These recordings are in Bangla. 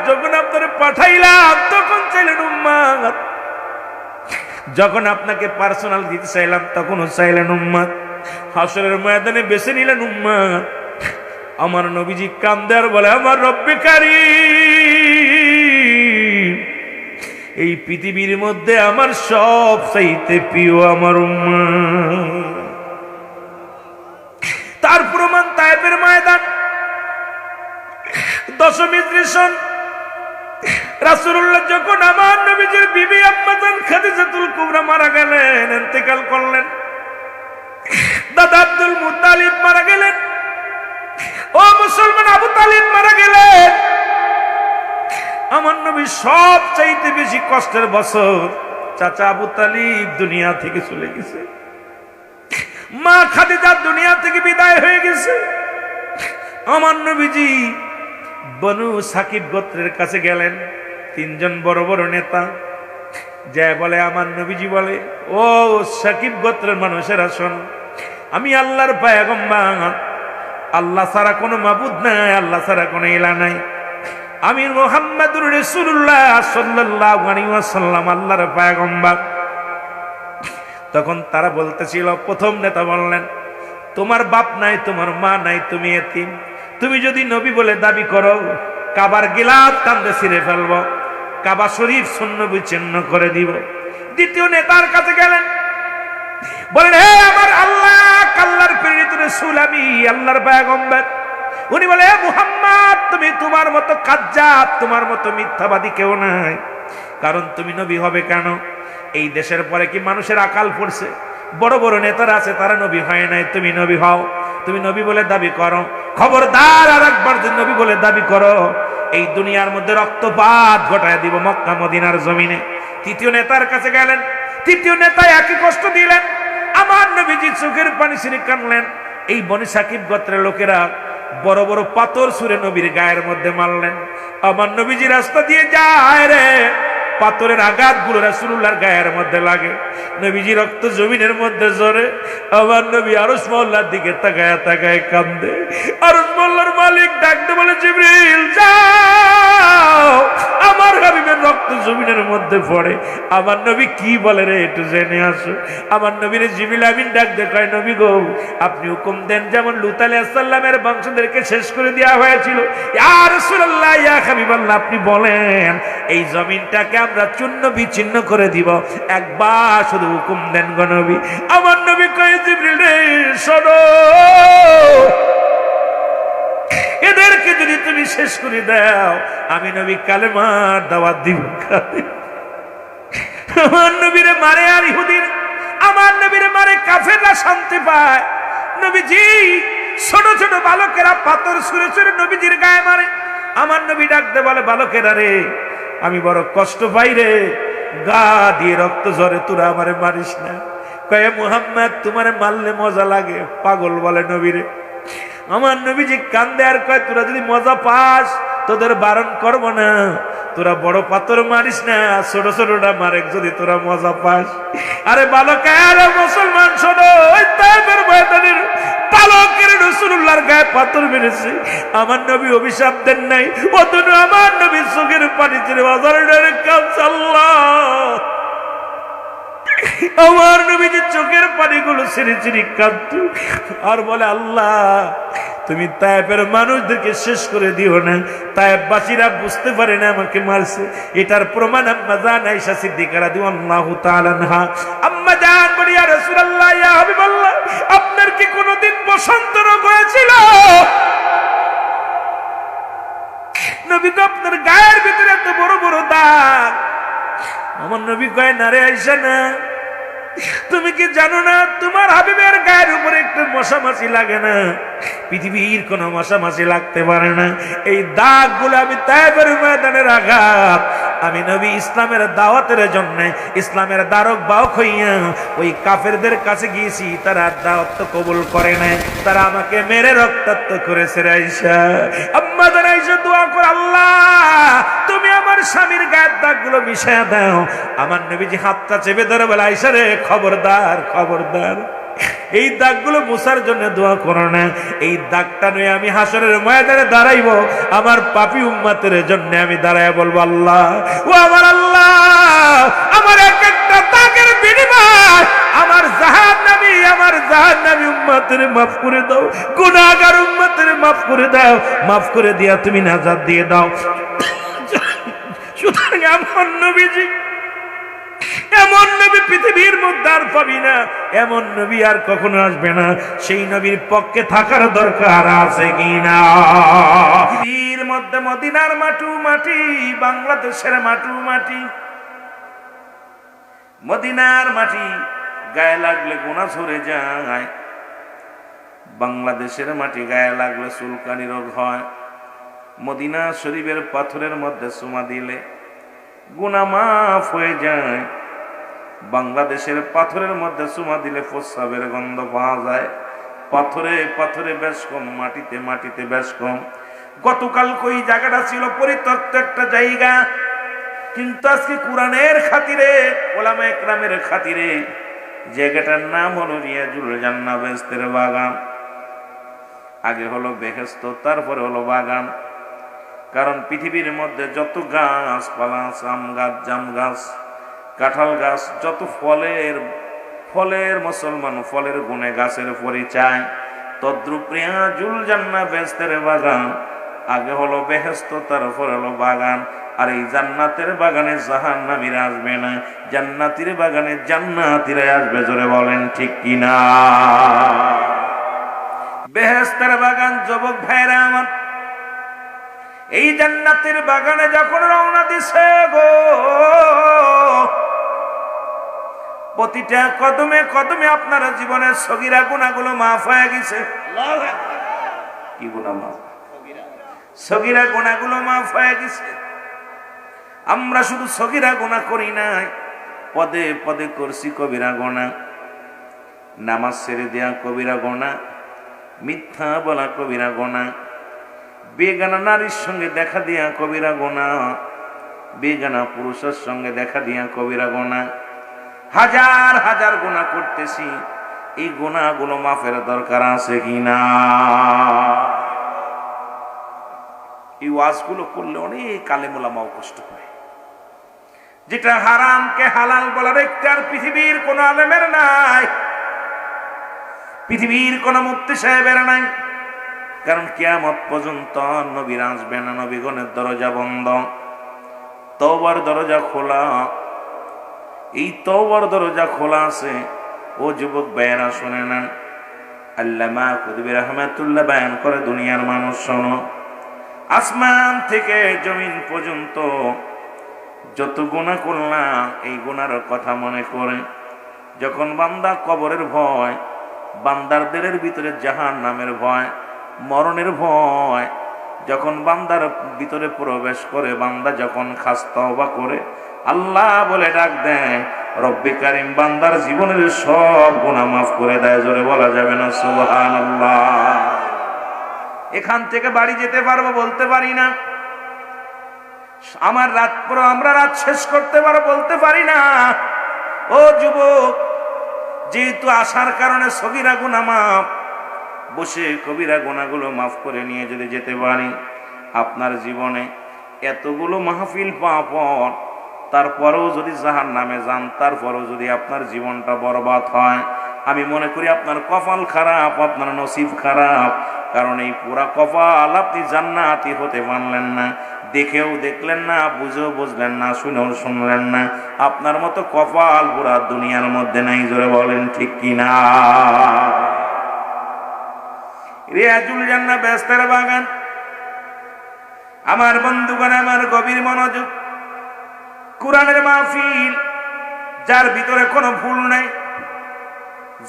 যখন আপনারে পাঠাইলাম তখন চাইলেন উম্মত, যখন আপনাকে পার্সোনাল দিতে চাইলাম তখনও চাইলেন উম্মত, হাসরের ময়দানে বেছে নিলেন উম্মত। আমার নবীজি কান্দে আর বলে, আমার রব্বে কারীম, এই পৃথিবীর মধ্যে আমার সব চাইতে প্রিয় আমার উম্মত। তার প্রমাণ তায়েফের ময়দান। দশম হিজরি সন রাসূলুল্লাহ যখন আমার নবীজির বিবি আম্মা জান খাদিজাতুল কুবরা মারা গেলেন, ইন্তেকাল করলেন, দাদা আব্দুল মুত্তালিব মারা গেলেন, ও মুসলমান আবু তালিব মারা গেলেন। আমার নবী সব চাইতে বেশি কষ্টের বছর, চাচা আবু তালিব দুনিয়া থেকে চলে গেছে, মা খাদিজা দুনিয়া থেকে বিদায় হয়ে গেছে। আমার নবীজি বনু সাকিব গোত্রের কাছে গেলেন, তিনজন বড় বড় নেতা যা বলে, আমার নবীজি বলে, ও সাকিব গোত্রের মানুষেরা শোন, আমি আল্লাহর পয়গম্বর, আল্লাহ ছাড়া কোনো মাবুদ নাই, আল্লাহ ছাড়া কোনো ইলা নাই, আমি মুহাম্মাদুর রাসূলুল্লাহ সাল্লাল্লাহু আলাইহি ওয়াসাল্লাম আল্লাহর পয়গম্বর। তখন তারা বলতেছিল, প্রথম নেতা বললেন, তোমার বাপ নাই, তোমার মা নাই, তুমি এতিম, তুমি যদি নবী বলে দাবি করো কাবার গিলাফ টানতে ছিঁড়ে ফেলবো, কাবা শরীফ শূন্য বিচ্ছিন্ন করে দিব। দ্বিতীয় নেতার কাছে গেলেন, বলেন, হে আমার আল্লাহ, আল্লাহর প্রেরিত রাসূল, আমি আল্লাহর পয়গম্বর। উনি বলে, হে মুহাম্মদ, তুমি তোমার মতো কাজ্জাব, তোমার মতো মিথ্যাবাদী কেউ নাই, কারণ তুমি নবী হবে কেন? এই দেশের পরে কি মানুষের আকাল পড়ছে? বড় বড় নেতারা আছে, তারা নবী হয় নাই, তুমি নবী হও, তুমি নবী বলে দাবি করো। খবরদার, আর একবার যদি নবী বলে দাবি করো, এই দুনিয়ার মধ্যে রক্তপাত ঘটায় দিব মক্কা মদিনার জমিনে। তৃতীয় নেতার কাছে গেলেন, তৃতীয় নেতা একই কষ্ট দিলেন। আমার নবীজি চোখের পানি ছিঁড়ে কানলেন। এই বনি সাকিব গোত্রের লোকেরা বড় বড় পাথর ছুঁড়ে নবীর গায়ের মধ্যে মারলেন। আমার নবীজি রাস্তা দিয়ে যায় রে, পাথরের আঘাত গুলো রাসূলুল্লাহর গায়ের মধ্যে লাগে, নবীজি রক্ত জমিনের মধ্যে ঝরে। আমার নবী আরশ মহল্লার দিকে তাকায় তাকায় কান্দে। আরশ মহল্লার মালিক ডাকতে বলে, জিবরিল যাও, আমার হাবিবের রক্ত জমিনের মধ্যে পড়ে। আমার নবী কি বলে রে, একটু জেনে আসো। আমার নবীরে জিবরিল আমিন ডাকতে কয়, নবী গো, আপনি হুকুম দেন যেমন লূত আলাইহিস সালামের বংশধরকে শেষ করে দেওয়া হয়েছিল। ইয়া রাসূলুল্লাহ, ইয়া হাবিবাল্লাহ, আপনি বলেন এই জমিনটাকে আমরা চূর্ণ বিচ্ছিন্ন করে দিব, একবার শুধু হুকুম দেন গো নবী। আমার নবী কয়, জিবরিল রে শোনো, এদেরকে যদি তুমি শেষ করে দাও, আমি নবী কালেমার দাওয়াত দিব। আমার নবীরে মারে আর ইহুদির, আমার নবীরে মারে কাফেররা শান্তি পায়। নবীজি ছোট ছোট বালকেরা পাথর ছুঁড়ে ছুঁড়ে নবীজির গায়ে মারে। আমার নবী ডাকতে বলে, বালকেরা রে, আমি বড় কষ্ট পাই রে, গা দিয়ে রক্ত ঝরে, তোরা আমারে মারিস না। কয়ে, মুহাম্মদ তোমারে মারলে মজা লাগে, পাগল বলে নবীরে। আমার নবীজি কান্দে আর কয়, তোরা যদি মজা পাস তোদের বারণ করব না, তোরা বড় পাথর মারিস না, ছোট ছোটটা মারে যদি তোরা মজা পাস। আরে বালক, আরে মুসলমান শোনো, ওই তায়েফের ময়দানের বালকের রাসূলুল্লাহর গায়ে পাথর মেরেছে, আমার নবী অভিশাপ দেন নাই, অথচ আমার নবী চোখের পানি ছেড়ে বাজারে ডরে কাঁদছে। আল্লাহ, আমার নবীজি চোখের পানিগুলো ছেড়ে ছেড়ে কাঁদত আর বলে, আল্লাহ তুমি তায়েফের মানুষদেরকে শেষ করে দিও না, তায়েফবাসীরা বুঝতে পারে না আমাকে মারছে। এটার প্রমাণ আম্মা জান আয়েশা সিদ্দিকা রাদিয়াল্লাহু তাআলা আনহা, আম্মা জান বলি, ইয়া রাসূলুল্লাহ, ইয়া হাবিবাল্লাহ, আপনার কি কোনোদিন বসন্ত রোগ হয়েছিল? নবী তো আপনার গায়ের ভিতরে এত বড় বড় দাগ। আমার নবী কয়, না রে আয়েশা, না, তুমি কি জানো না তোমার হাবিবের গায়ের উপরে একটু মশা মাছি লাগে না? পৃথিবীর কোন মশা মাছি লাগতে পারে না। এই দাগগুলো আমি তায়েফের ময়দানের আঘাত, আমি নবী ইসলামের দাওয়াতের জন্য ইসলামের দ্বারক বাহক হইয়া ওই কাফেরদের কাছে গিয়েছি, তারা দাওয়াত তো কবুল করে নাই, তারা আমাকে মেরে রক্তাক্ত করেছে। আয়েশা, আম্মা জান আয়েশা দোয়া করে, আল্লাহ তুমি আমার স্বামীর গায়ের দাগগুলো মিশিয়ে দাও। আমার নবীজি হাতটা চেপে ধরে বলে, আয়েশা রে, খবরদার খবরদার, এই দাগগুলো মুছার জন্য দোয়া করো না। এই দাগটা নিয়ে আমি হাসরের ময়দানে দাঁড়াইব, আমার পাপী উম্মতের জন্য আমি দাঁড়ায় বলবো, আল্লাহ ও আমার আল্লাহ, আমার এক একটা দাগের বিনিময় আমার জাহান্নামী উম্মতের মাফ করে দাও, গুনাহগার উম্মতের মাফ করে দাও, মাফ করে দিয়া তুমি নাজাত দিয়ে দাও। সুতরাং এমন নবী পৃথিবীর মধ্যে আর পাবি না, এমন নবী আর কখনো আসবে না। সেই নবীর পক্ষে থাকার দরকার আছে কিনা? পৃথিবীর মধ্যে মদিনার মাটু মাটি, বাংলাদেশের মাটু মাটি, মদিনার মাটি গায়ে লাগলে গুনাহ ঝরে যায়, বাংলাদেশের মাটি গায়ে লাগলে চুলকানি রোগ হয়। মদিনা শরীফের পাথরের মধ্যে চুমা দিলে গুনাহ মাফ হয়ে যায়, বাংলাদেশের পাথরের মধ্যে চুমা দিলে প্রস্রাবের গন্ধ পাওয়া যায়। পাথরে পাথরে বেশ কম, মাটিতে মাটিতে বেশ কম। গতকাল কই জায়গাটা ছিল পরিত্যক্ত একটা জায়গা, কিন্তু আজকে কোরআনের খাতিরে, ওলামা ইকরামের খাতিরে জায়গাটার নাম হলো রিয়াজুল জান্নাহ, বেহেশতের বাগান। আগে হলো বেহেশত, তারপরে হলো বাগান। কারণ পৃথিবীর মধ্যে যত গাছপালা আছে, আম গাছ, জাম গাছ, কাঁঠাল গাছ, যত ফলের মুসলমান ফলের গুণে গাছের পরিচয়, তদ্রুপ রিয়াজুল জান্নাহ, বেহেশতের বাগান। আগে হলো বেহেশত, তারপর হলো বাগান। আর এই জান্নাতের বাগানে জাহান্নামীরা আসবে না, জান্নাতের বাগানে জান্নাতীরা আসবে। জোরে বলেন ঠিক কিনা? বেহেশতের বাগান, যুবক ভাইরা আমার, এই জান্নাতের বাগানে যখন রওনা দিছে গো, প্রতিটা কদমে কদমে আপনার জীবনের সগীরা গুনাহগুলো মাফ হয়ে গেছে। কি গুনাহ মাফ? সগীরা গুনাহগুলো মাফ হয়ে গেছে। আমরা শুধু সগীরা গুনাহ করি নাই, পদে পদে করছি কবিরা গুনাহ। নামাজ ছেড়ে দেয়া কবিরা গুনাহ, মিথ্যা বলা কবিরা গুনাহ, বেগানা নারীর সঙ্গে দেখা দিয়া কবিরা গুনাহ, বেগানা পুরুষের সঙ্গে দেখা দিয়া কবিরা গুনাহ। হাজার হাজার গুনাহ করতেছি, এই গুনাহগুলো মাফের দরকার আছে কিনা? এই ওয়াজগুলো করলে অনেক আলেম ওলামাও কষ্ট পায়। যেটা হারামকে হালাল বলার একটার পৃথিবীর কোন আলেমের নাই, পৃথিবীর কোন মুফতি সাহেবের নাই। কারণ কিয়ামত পর্যন্ত নবীর আসবে না, নবীগণের দরজা বন্ধ, তওবার দরজা খোলা। এই তওবার দরজা খোলা আছে। ও যুবক ভাইয়েরা শুনে নেন, আল্লামা কুতুবী রাহমাতুল্লাহ বয়ান করে, দুনিয়ার মানুষ শোনো, আসমান থেকে জমিন পর্যন্ত যত গুনাহ করলাম, এই গুনার কথা মনে করে যখন বান্দা কবরের ভয়, বান্দার দিলের ভিতরে জাহান্নামের ভয়, মরণের ভয় যখন বান্দার ভিতরে প্রবেশ করে, বান্দা যখন খাস তওবা করে আল্লাহ বলে ডাক দেয়, রব্বে কারীম বান্দার জীবনের সব গুনাহ মাফ করে দেয়। জোরে বলা যাবে না সুবহানাল্লাহ? এখান থেকে বাড়ি যেতে পারবো বলতে পারি না, আমরা রাত শেষ করতে পারবো বলতে পারি না। ও যুবক, যেহেতু আসার কারণে সগীরা গুনাহ মাফ, বসে কবিরা গুনাহগুলো মাফ করে নিয়ে যদি যেতে পারি, আপনার জীবনে এতগুলো মাহফিল পাওয়ার পর তারপরেও যদি জাহান্নামে যান, তারপরেও যদি আপনার জীবনটা বরবাদ হয়, আমি মনে করি আপনার কপাল খারাপ, আপনার নসিব খারাপ। কারণ এই পুরা কপাল আপনি জান্নাতি হতে পারলেন না, দেখেও দেখলেন না, বুঝেও বুঝলেন না, শুনেও শুনলেন না। আপনার মতো কপাল পুরা দুনিয়ার মধ্যে নাই। জোরে বলেন ঠিক কিনা? রিয়াজুল জান্নাহ, বেহেশতের বাগান। আমার বন্ধুগণ, আমার গভীর মনোযোগ, কোরআনের মাহফিল, যার ভিতরে কোনো ভুল নাই,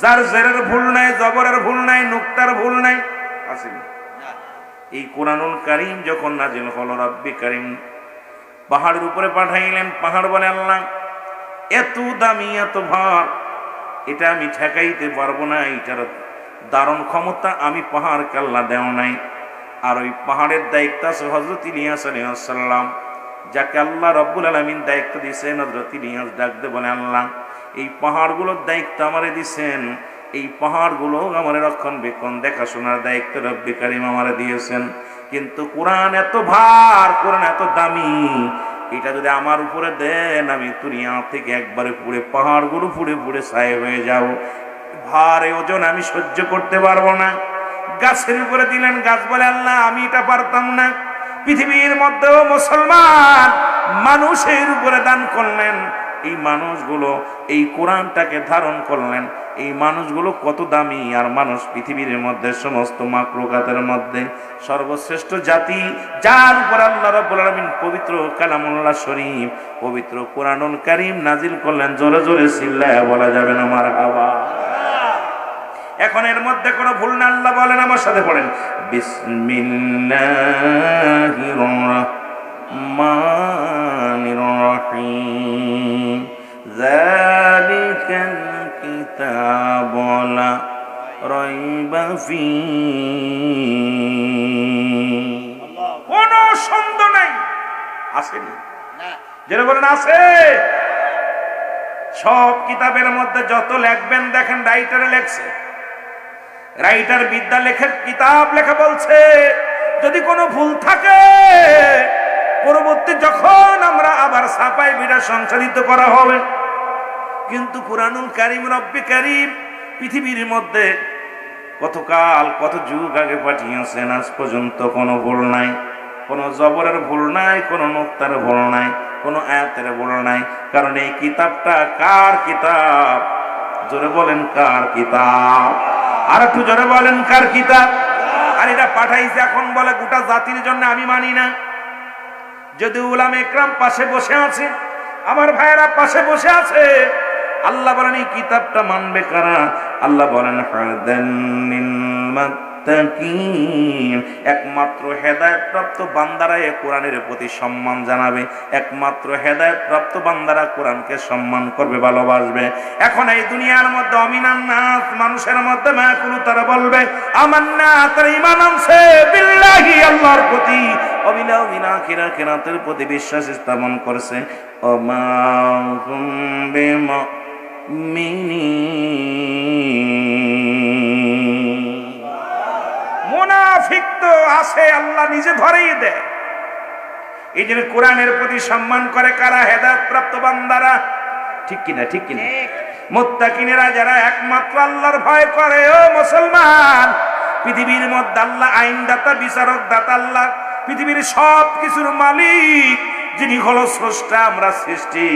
যার জেরের ভুল নাই, জবরের ভুল নাই, নুক্তার ভুল নাই, আছে না? এই কোরআনুল কারীম যখন নাজিল হলো, রব্বে কারীম পাহাড়ের উপরে পাঠাইলেন। পাহাড় বলে, আল্লাহ এত দামি, এত ভার, এটা আমি ঠেকাইতে পারবো না, এটার দারুণ ক্ষমতা আমি পাহাড়কে আল্লাহ দেও নাই। আর ওই পাহাড়ের দায়িত্ব আছে হযরত ইলিয়াস আলাইহিস সালাম, যাকে আল্লাহ রব্বুল আলামিন দায়িত্ব দিয়েছেন। হযরত ইলিয়াস ডাক দিয়ে বলে, আল্লাহ এই পাহাড়গুলোর দায়িত্ব আমারে দিছেন, এই পাহাড়গুলো আমার রক্ষণবেক্ষণ দেখাশোনার দায়িত্ব রব্বি কারিম আমারে দিয়েছেন। কিন্তু কোরআন এত ভার, কোরআন এত দামি, এটা যদি আমার উপরে দেন আমি দুনিয়া থেকে একবারে পুড়ে পাহাড়গুলো পুড়ে পুড়ে ছাই হয়ে যাব। ভারে ওজন আমি সহ্য করতে পারবো না। গাছের উপরে দিলেন, গাছ বলে আল্লাহ আমি এটা পারতাম না। পৃথিবীর মধ্যেও মুসলমান মানুষের উপরে দান করলেন, এই মানুষগুলো এই কোরআনটাকে ধারণ করলেন। এই মানুষগুলো কত দামি! আর মানুষ পৃথিবীর মধ্যে সমস্ত মাখলুকাতের মধ্যে সর্বশ্রেষ্ঠ জাতি, যার উপর আল্লাহ রাব্বুল আলামিন পবিত্র কালামুল্লাহ শরীফ, পবিত্র কোরআনুল কারীম নাজিল করলেন। জোরে জোরে চিল্লায়া বলা যাবে না মারহাবা। এখন এর মধ্যে কোনো ভুল না, আল্লাহ বলেন, আমার সাথে পড়েন, বিসমিল্লাহির রাহমানির রাহিম, যালিকাল কিতাবু লা রাইবা ফীহি, কোনো সন্দেহ নাই। আসেনি? যারা বলেন আছে। সব কিতাবের মধ্যে যত লিখবেন দেখেন রাইটারে লেখছে, রাইটার বিদ্যা লেখে, কিতাব লেখা বলছে। যদি কোনো ভুল থাকে পরবর্তী যখন আমরা আবার ছাপাই বিড়া সংশোধিত করা হবে। কিন্তু কুরআনুল কারীম রব্বি কারীম পৃথিবীর মধ্যে কতকাল কত যুগ আগে পাঠিয়েছেন, আজ পর্যন্ত কোনো ভুল নাই, কোনো জবরের ভুল নাই, কোনো নুক্তার ভুল নাই, কোনো আয়াতের ভুল নাই। কারণ এই কিতাবটা কার কিতাব? জোরে বলেন কার কিতাব? আর একটু জোরে বলেন কার কিতাব? আর এটা পাঠাইছে এখন বলে গোটা জাতির জন্য, আমি মানি না। যদি উলামা ইকরাম পাশে বসে আছে, আমার ভাইয়েরা পাশে বসে আছে, আল্লাহ বলেন এই কিতাবটা মানবে কারা? আল্লাহ বলেন হাদান লিল মুত্তাকিন, একমাত্র হেদায়েতপ্রাপ্ত বান্দারা এই কোরআনের প্রতি সম্মান জানাবে, একমাত্র হেদায়েতপ্রাপ্ত বান্দারা কোরআনকে সম্মান করবে, ভালোবাসবে। এখন এই দুনিয়ার মধ্যে অমিনান নাস, মানুষের মধ্যে মায়াকুলু, তারা বলবে আমান্না, তারা ঈমান আনছে বিল্লাহি, আল্লাহর প্রতি, অবিলা বিনা আখিরাতের প্রতি বিশ্বাস স্থাপন করছে। ওমা হুম বিমুমিনিন, মুনাফিক তো আছে, আল্লাহ নিজে ধরেই দেয়। এই জন্য কোরআনের প্রতি সম্মান করে কারা? হেদায়েতপ্রাপ্ত বান্দারা। ঠিক কিনা? ঠিক কিনা? মুত্তাকিনেরা যারা একমাত্র আল্লাহর ভয় করে। ও মুসলমান, পৃথিবীর মধ্যে আল্লাহ আইনদাতা, বিচারক দাতা, আল্লাহ পৃথিবীর সব কিছুর মালিক, যিনি হলো স্রষ্টা, আমরা সৃষ্টি।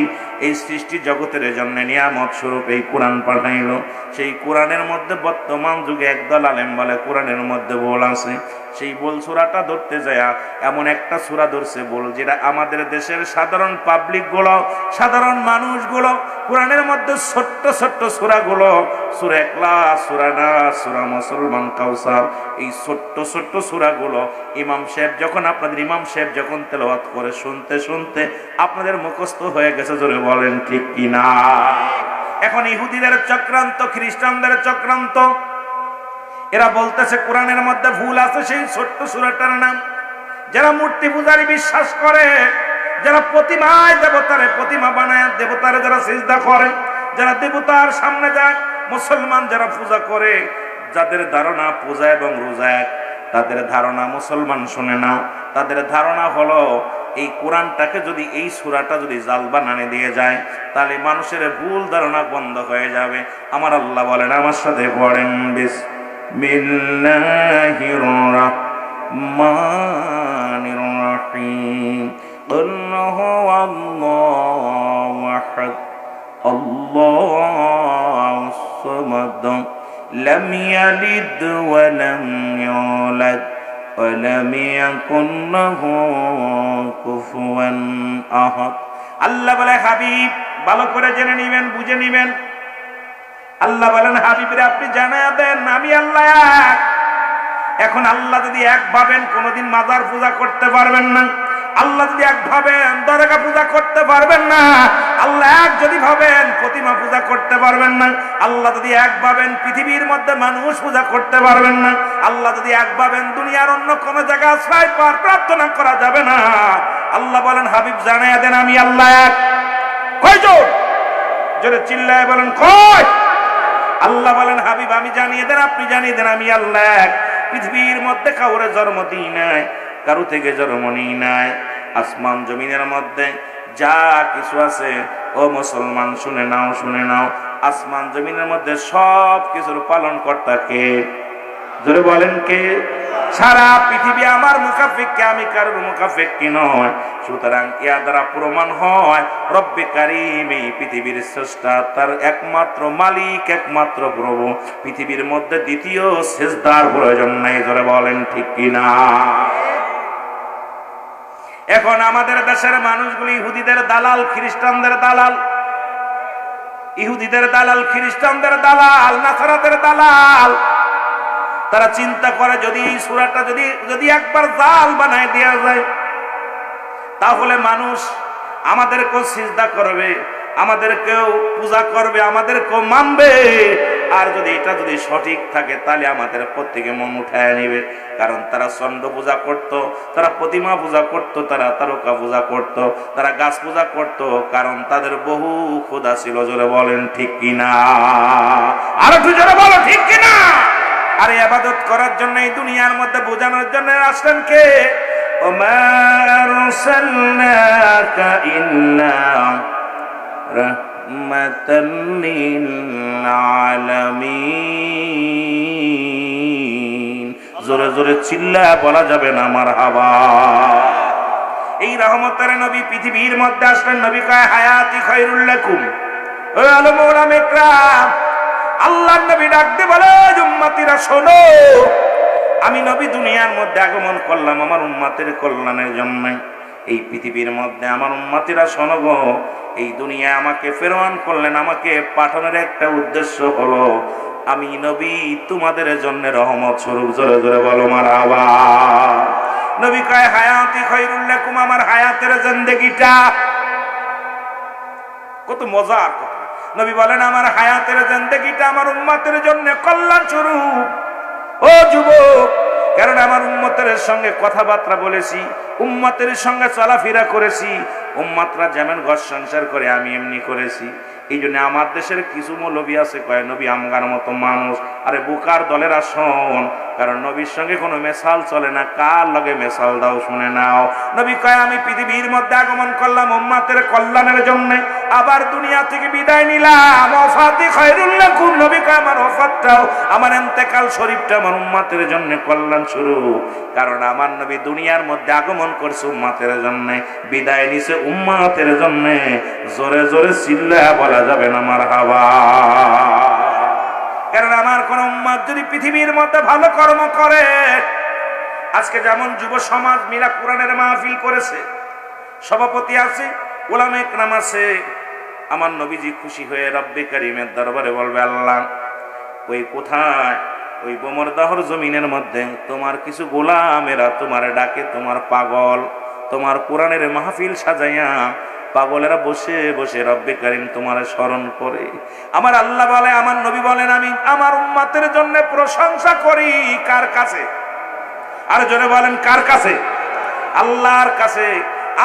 এই সৃষ্টি জগতের জন্য নিয়ামত স্বরূপ এই কোরআন পাঠাইল। সেই কোরআনের মধ্যে বর্তমান যুগে একদল আলেম বলে কোরআনের মধ্যে ভুল আছে। সেই ভুল সূরাটা ধরতে যায় এমন একটা সূরা ধরছে ভুল, যেটা আমাদের দেশের সাধারণ পাবলিক গুলো, সাধারণ মানুষগুলো কোরআনের মধ্যে ছোট্ট ছোট্ট সূরাগুলো, সূরা ইখলাস, সূরা নাস, সূরা মুসলমান, কাউসার, এই ছোট্ট ছোট্ট সূরাগুলো ইমাম সাহেব যখন, আপনাদের ইমাম সাহেব যখন তেলাওয়াত করে, শুনতে শুনতে আপনাদের মুখস্থ হয়ে গেছে। জোরে বলেন ঠিক কিনা? এখন ইহুদিদের চক্রান্ত, খ্রিস্টানদের চক্রান্ত, এরা বলতেছে কোরআনের মধ্যে ভুল আছে সেই ছোট্ট সূরাটার নাম। যারা মূর্তি পূজারি বিশ্বাস করে, যারা প্রতিমায় দেবতারে প্রতিমা বানায় দেবতারে যারা সিজদা করে, যারা দেবতার সামনে যায়, মুসলমান যারা পূজা করে, যাদের ধারণা পূজা এবং রোজা এক, তাদের ধারণা মুসলমান শুনে না। তাদের ধারণা হলো এই কোরআনটাকে যদি, এই সূরাটা যদি জাল বানানে দিয়ে যায়, তাহলে মানুষের ভুল ধারণা বন্ধ হয়ে যাবে। আমার আল্লাহ বলেন, আমার সাথে পড়েন, বিসমিল্লাহির রাহমানির রাহিম, কুল হুয়াল্লাহু আহাদ, আল্লাহুস সামাদ, লাম ইয়ালিদ ওয়া লাম ইউলাদ ওয়া লাম ইয়াকুন লাহু কুফুয়ান আহাদ। আল্লাহ বলে, হাবিব ভালো করে জেনে নিবেন, বুঝে নিবেন। আল্লাহ বলেন, হাবিবরে আপনি জানায়া দেন আমি আল্লাহ এক। এখন আল্লাহ যদি এক ভাবেন, কোনোদিন মাজার পূজা করতে পারবেন না। আল্লাহ যদি এক ভাবেন, দরগা পূজা করতে পারবেন না। আল্লাহ এক যদি ভাবেন, প্রতিমা পূজা করতে পারবেন না। আল্লাহ যদি এক ভাবেন, পৃথিবীর মধ্যে মানুষ পূজা করতে পারবেন না। আল্লাহ যদি এক ভাবেন, দুনিয়ার অন্য কোন জায়গায় আশ্রয় পাওয়ার প্রার্থনা করা যাবে না। আল্লাহ বলেন, হাবিব জানায়া দেন আমি আল্লাহ এক। কয়জন? জোরে চিল্লায় বলেন, কয়? আল্লাহ বলেন হাবিব আমি জানিয়ে দেন, আপনি জানিয়ে দেন আমি আল্লাহ এক। পৃথিবীর মধ্যে কাউরে জন্ম দিই নাই, কারো থেকে জন্ম নিই নাই। আসমান জমিনের মধ্যে যা কিছু আছে, ও মুসলমান শুনে নাও, শুনে নাও, আসমান জমিনের মধ্যে সব কিছুর পালন কর্তা কে? জোরে বলেন কে? সারা পৃথিবী আমার মুখাফেক্ষে, আমি কারোর মুখাফেক্ষি নয়। সুতরাং ইয়া দ্বারা প্রমাণ হয় রব্বে কারীম এই পৃথিবীর স্রষ্টা, তার একমাত্র মালিক, একমাত্র প্রভু। পৃথিবীর মধ্যে দ্বিতীয় সেজদার প্রয়োজন নাই। জোরে বলেন ঠিক কিনা? এখন আমাদের দেশের মানুষগুলি ইহুদিদের দালাল, খ্রিস্টানদের দালাল, ইহুদিদের দালাল, খ্রিস্টানদের দালাল, নাসারাদের দালাল। তারা চিন্তা করে যদি এই সূরাটা যদি একবার জাল বানায় দেওয়া যায়, তাহলে মানুষ আমাদেরকেও সিজদা করবে, আমাদেরকেও পূজা করবে, আমাদেরকেও মানবে। আর যদি এটা যদি সঠিক থাকে তাহলে আমাদের প্রত্যেকে মন উঠায় নিবে। কারণ তারা চন্দ্র পূজা করত, তারা প্রতিমা পূজা করত, তারা তারকা পূজা করত, তারা গাছ পূজা করত, কারণ তাদের বহু খোদা ছিল। জোরে বলেন ঠিক কিনা? আর একটু জোরে বলো ঠিক কিনা? আর ইবাদত করার জন্য এই দুনিয়ার মধ্যে বোঝানোর জন্য আসলেন কে? ওমা আরসালনাকা ইল্লা রাহমাতাল লিল আলামিন। জোরে জোরে চিল্লায় বলা যাবে না মারহাবা। এই রহমতের নবী পৃথিবীর মধ্যে আসলেন। নবী কয় হায়াতি খায়রুল লাকুম। ও আলম ওলামা ইকরাম, আল্লাহর নবী ডাক দিয়ে বলে উম্মতিরা শোনো, আমি নবী দুনিয়ার মধ্যে আগমন করলাম আমার উম্মতের কল্যাণের জন্য। এই পৃথিবীর মধ্যে আমার উম্মতিরা শোনো গো, এই দুনিয়ায় আমাকে প্রেরণ করলেন, আমাকে পাঠানোর একটা উদ্দেশ্য হলো আমি নবী তোমাদের জন্য রহমত স্বরূপ। জোরে জোরে বলো মারহাবা। নবী কয় হায়াতি খায়রুল লাকুম, আমার হায়াতের জিন্দেগিটা। কত মজার কথা। নবী বলেন আমার হায়াতের জিন্দেগিটা আমার উম্মতের জন্য কল্যাণ স্বরূপ। ও যুবক, কারণ আমার উম্মতের সঙ্গে কথাবার্তা বলেছি, উম্মতের সঙ্গে চলাফেরা করেছি, উম্মতরা যেমন ঘর সংসার করে আমি এমনি করেছি। এই জন্য আমার দেশের কিছু মৌলবী আছে কয় নবী আমগার মতো মানুষ। আরে বুকার দলেরা শোন, কারণ নবীর সঙ্গে কোনো মেশাল চলে না। কার লগে মেশাল দাও শুনে নাও। নবী কয় আমি পৃথিবীর মধ্যে আগমন করলাম উম্মতের কল্যাণের জন্য, আবার দুনিয়া থেকে বিদায় নিলাম। ওয়াফাতি খায়রুল লাকুম। নবী কয় আমার ওয়াফাতটাও, আমার ইন্তেকাল শরীফটা আমার উম্মতের জন্য কল্যাণ স্বরূপ। কারণ আমার নবী দুনিয়ার মধ্যে আগমন করছে উম্মতের জন্য, বিদায় নিছে উম্মতের জন্য। জোরে জোরে চিল্লায়া বলা যাবে না মারহাবা। কারণ আমার কোন উম্মত যদি পৃথিবীর মধ্যে ভালো কর্ম করে, আজকে যেমন যুব সমাজ মিলা কোরআনের মাহফিল করেছে, সভাপতি আছে, উলামা ইকরাম আছে, আমার নবীজি খুশি হয়ে রব্বে কারীমের দরবারে বলবে আল্লাহ ওই কোথায় ওই বোমরদাহর জমিনের মধ্যে তোমার কিছু গোলামেরা তোমার ডাকে, তোমার পাগল, তোমার কোরআনের মাহফিল সাজাইয়া পাগলেরা বসে বসে রব্বে কারীম তোমার স্মরণ করে। আমার আল্লাহ বলে, আমার নবী বলেন আমি আমার উম্মতের জন্য প্রশংসা করি কার কাছে? আর জোরে বলেন কার কাছে? আল্লাহর কাছে।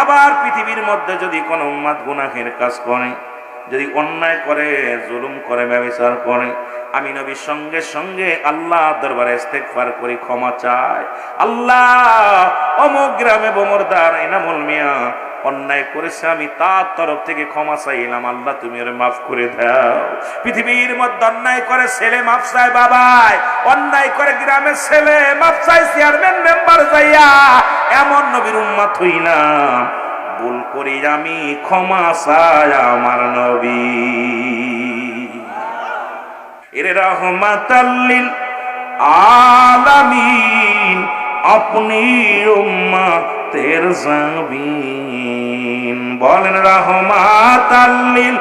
আবার পৃথিবীর মধ্যে যদি কোন উম্মত গুনাহের কাজ করে, যদি অন্যায় করে, জুলুম করে, ব্যভিচার করে, আমি নবীর সঙ্গে সঙ্গে আল্লাহ দরবারে ইস্তেগফার করি, ক্ষমা চাই। আল্লাহ অমুক গ্রামে বোমরদার ইনামুল মিয়া অন্যায় করেছে, আমি তার তরফ থেকে ক্ষমা চাইলাম, আল্লাহ তুমি ওরে মাফ করে দাও। পৃথিবীর মধ্যে অন্যায় করে ছেলে মাফ চায় বাবাই, অন্যায় করে গ্রামের ছেলে মাফ চাই চেয়ারম্যান মেম্বার যাইয়া, এমন নবীর উম্মত হইলাম। ভুল করি আমি ক্ষমা চাই আমার নবী। এর রহমাতাল লিল আলামিন, আপনি উম্মতের জাবিন। বলেন রহমাতাল লিল,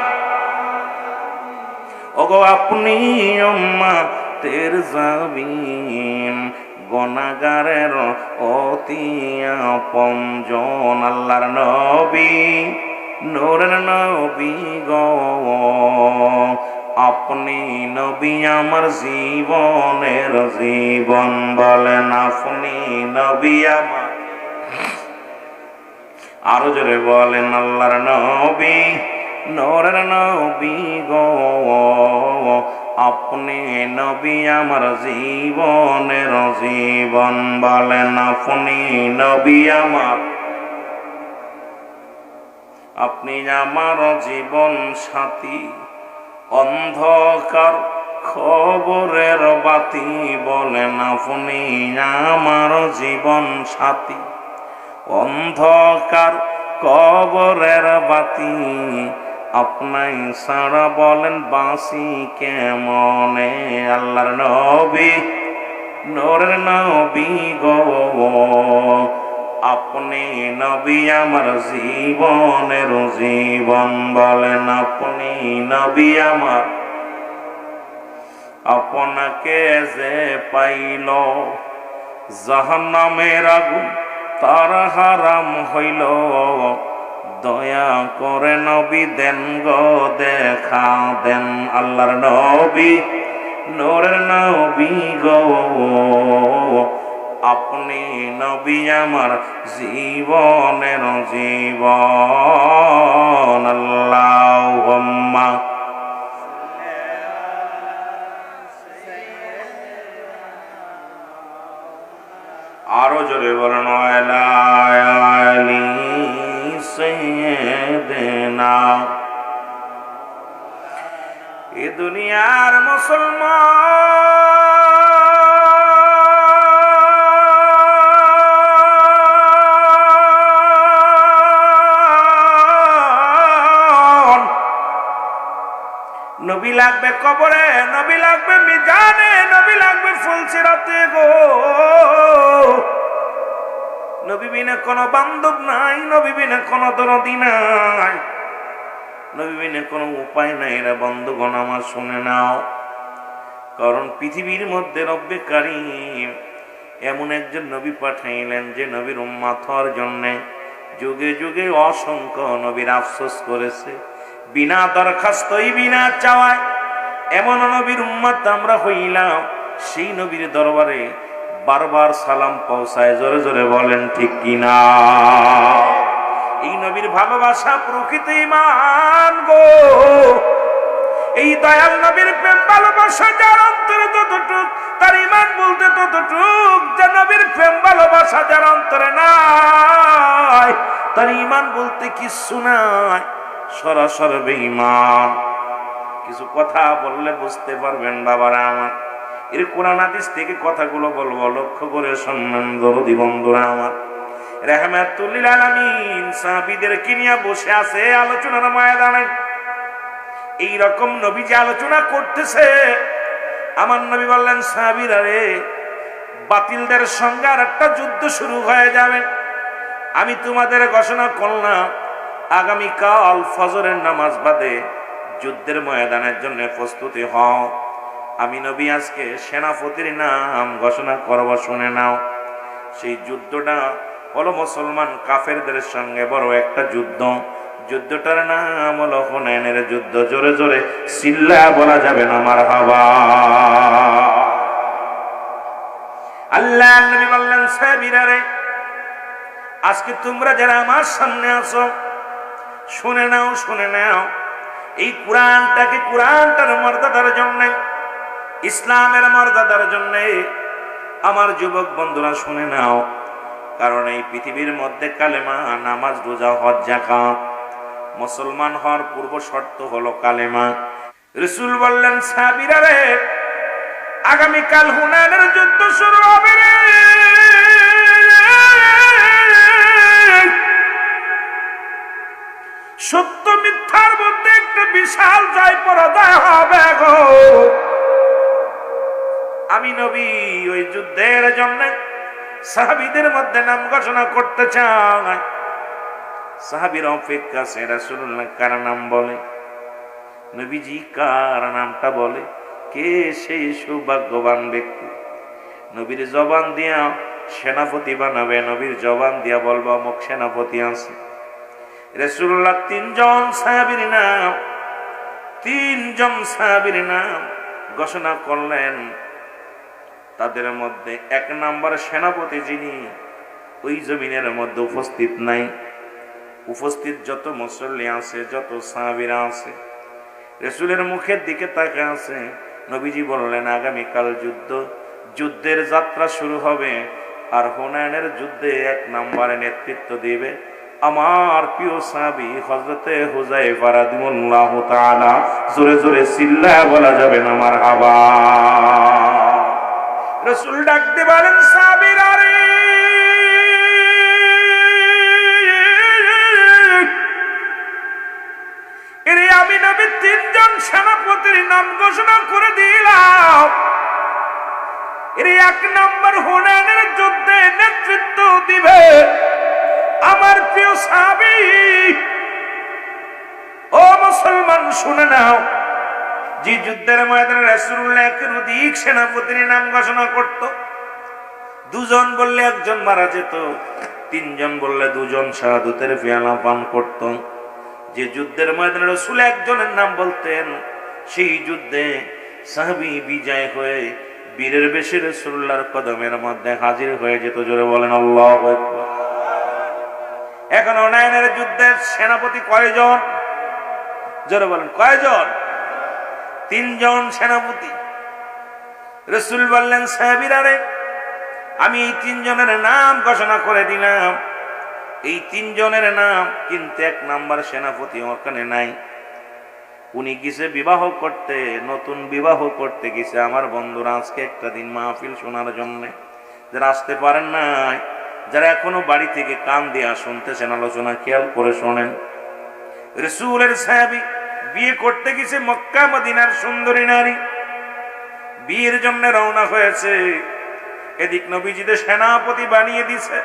ওগো আপনি উম্মতের জাবিন, গুনাহগারের অতি আপনজন। আল্লাহর নবী, নূরের নবী গো, আপনি নবী আমার জীবনের জীবন। বলেন আপনি নবী আমার। আরো জোরে বলেন আল্লাহর নবী, নূরের নবী গো, আপনি নবী আমার জীবনের জীবন, বলেন আপনি নবী আমার, আপনি আমার জীবন সাথী, অন্ধকার খবরের বাতি, বলেন আপনি আমার জীবন সাথী, অন্ধকার কবরের বাতি, আপনাই সারা বলেন বাঁচি কেমনে। আল্লাহর নবী, নূরের নবী গো, আপনি নবী আমার জীবনের জীবন, বলেন আপনি নবী আমার। আপনাকে যে পাইল জাহান্নামের আগুন তার হারাম হইল, দয়া করে নবী দেন গো দেখা দেন। আল্লাহর নবী, নূরের নবী গো, আপনি নবী আমার জীবনের জীবন। আল্লাহুম্মা আরো জোরে বলেন আলা আলি সাইয়্যিদিনা। এ দুনিয়ার মুসলমান, নবী লাগবে কবরে, নবী লাগবে মিজানে, নবী লাগবে ফুলসিরাতে গো। নবী বিনা কোনো বান্ধব নাই, নবী বিনা কোনো দরদি নাই, নবী বিনা কোনো উপায় নাই। রে বন্ধুগণ আমার শুনে নাও, কারণ পৃথিবীর মধ্যে রব্বে কারীম এমন একজন নবী পাঠাইলেন যে নবীর উম্মত হওয়ার জন্যে যুগে যুগে অসংখ্য নবীর আফসোস করেছে, বিনা দরখাস্তই বিনা চাওয়ায় এমন নবীর উম্মত আমরা হইলাম। সেই নবীর দরবারে বারবার সালাম পৌঁছায়, জোরে জোরে বলেন ঠিক কিনা। এই নবীর ভালোবাসা প্রকৃত ঈমান গো। এই দয়াল নবীর প্রেম ভালোবাসা যার অন্তরে ততটুক, তার ঈমান বলতে ততটুক। যে নবীর প্রেম ভালোবাসা যার অন্তরে নাই, তার ঈমান বলতে কিচ্ছু নাই, সরাসর বেঈমান। কিছু কথা বললে বুঝতে পারবেন বাবারা আমার। এর কোরআন হাদিস থেকে কথাগুলো বলবো, লক্ষ্য করে শুনবেন দরদি বন্ধুরা আমার। রাহমাতুল লিল আলামিন সাহাবীদেরকে নিয়ে বসে আছে আলোচনার ময়দানে। এই রকম নবী যে আলোচনা করতেছে, আমার নবী বললেন সাহাবীরা রে, বাতিলদের সঙ্গে আর একটা যুদ্ধ শুরু হয়ে যাবে। আমি তোমাদের ঘোষণা করলাম আগামীকাল ফজরের নামাজ বাদে যুদ্ধের ময়দানের জন্য প্রস্তুতি হও। আমি নবী আজকে সেনাপতির নাম ঘোষণা করব, শুনে নাও। সেই যুদ্ধটা হলো মুসলমান কাফেরদের সঙ্গে বড় একটা যুদ্ধ। যুদ্ধটার নাম হলো হুনাইনের যুদ্ধ। জোরে জোরে চিল্লা বলা যাবে না মারহাবা। আল্লাহ নবী বললেন সাহাবীরা রে, আজকে তোমরা যারা আমার সামনে আছো শুনে নাও, শুনে নাও। এই কোরআনটাকে, কোরআনটার মর্যাদার জন্য, ইসলামের মর্যাদার জন্য আমার যুবক বন্ধুরা শুনে নাও। কারণ এই পৃথিবীর মধ্যে কালেমা, নামাজ, রোজা, হজ, যাকাত, মুসলমান হওয়ার পূর্ব শর্ত হলো কালেমা। রাসূল বললেন সাহাবীরা রে, আগামীকাল হুনাইনের যুদ্ধ শুরু হবে রে। সত্য মিথ্যার মধ্যে একটা বিশাল জয় পরাজয় হবে গো। আমি নবী ওই যুদ্ধের জন্য সাহাবীদের মধ্যে নাম ঘোষণা করতে চাই। সাহাবীর অপেক্ষা আছে রাসূলুল্লাহ কার নাম বলে, নবীজি কার নামটা বলে, কে সেই সৌভাগ্যবান ব্যক্তি। নবীর জবান দিয়া সেনাপতি বানাবে, নবীর জবান দিয়া বলবো অমুক সেনাপতি আছে। রাসূলুল্লাহ তিনজন সাহাবীর নাম ঘোষণা করলেন। তাদের মধ্যে এক নম্বর সেনাপতি যিনি ওই জমিনের মধ্যে উপস্থিত নাই। উপস্থিত যত মুসল্লি আছে, যত সাহাবীরা আছে, রাসূলের মুখের দিকে তাকিয়ে আছে। নবীজি বললেন আগামীকাল যুদ্ধের যাত্রা শুরু হবে, আর হুনাইনের যুদ্ধে 1 নম্বরে নেতৃত্ব দিবে আমার প্রিয় সাহাবী হযরতে হুযায়ফা রাদিয়াল্লাহু তাআলা। জোরে জোরে চিল্লায়া বলা যাবে না মারহাবা। রাসূল ডাক দিয়ে বলেন সাহাবীরা রে, আমি নবী 3 জন সেনাপতির নাম ঘোষণা করে দিলাম। 1 নম্বর হুনাইনের যুদ্ধে নেতৃত্ব দিবে আমার প্রিয় সাহাবী। ও মুসলমান শুনে নাও, যে যুদ্ধের ময়দানে রাসূলুল্লাহ একাধিক সেনাপতির নাম ঘোষণা করত। 2 জন বললে 1 জন মারা যেত, 3 জন বললে 2 জন শাহাদাতের পেয়ালা পান করত। যে যুদ্ধের ময়দানে রাসূল 1 জনের নাম বলতেন, সেই যুদ্ধে সাহাবী বিজয় হয়ে বীরের বেশে রাসূলুল্লাহর কদমের মধ্যে হাজির হয়ে যেত। জোরে বলেন আল্লাহু আকবার। এখন হুনাইনের যুদ্ধের সেনাপতি কয়জন? জোরে বলেন কয়জন? 3 জন সেনাপতি। রাসূল বললেন সাহাবীরা রে, আমি এই 3 জনের নাম ঘোষণা করে দিলাম। এই 3 জনের নাম কিন্তু 1 নাম্বার সেনাপতি ওখানে নাই। উনি গেছে বিবাহ করতে, নতুন বিবাহ করতে গেছে। আমার বন্ধুরা আজকে একটা দিন মাহফিল শোনার জন্য যারা আসতে পারেন নাই, যারা এখনো বাড়ি থেকে কান দিয়া শুনতেছেন, আলোচনা খেয়াল করে শোনেন। রাসূলের সাহাবী বিয়ে করতে গেছে মক্কা মদিনার সুন্দরী নারী, বিয়ের জন্য রওনা হয়েছে। এদিক নবীজিদের সেনাপতি বানিয়ে দিছে।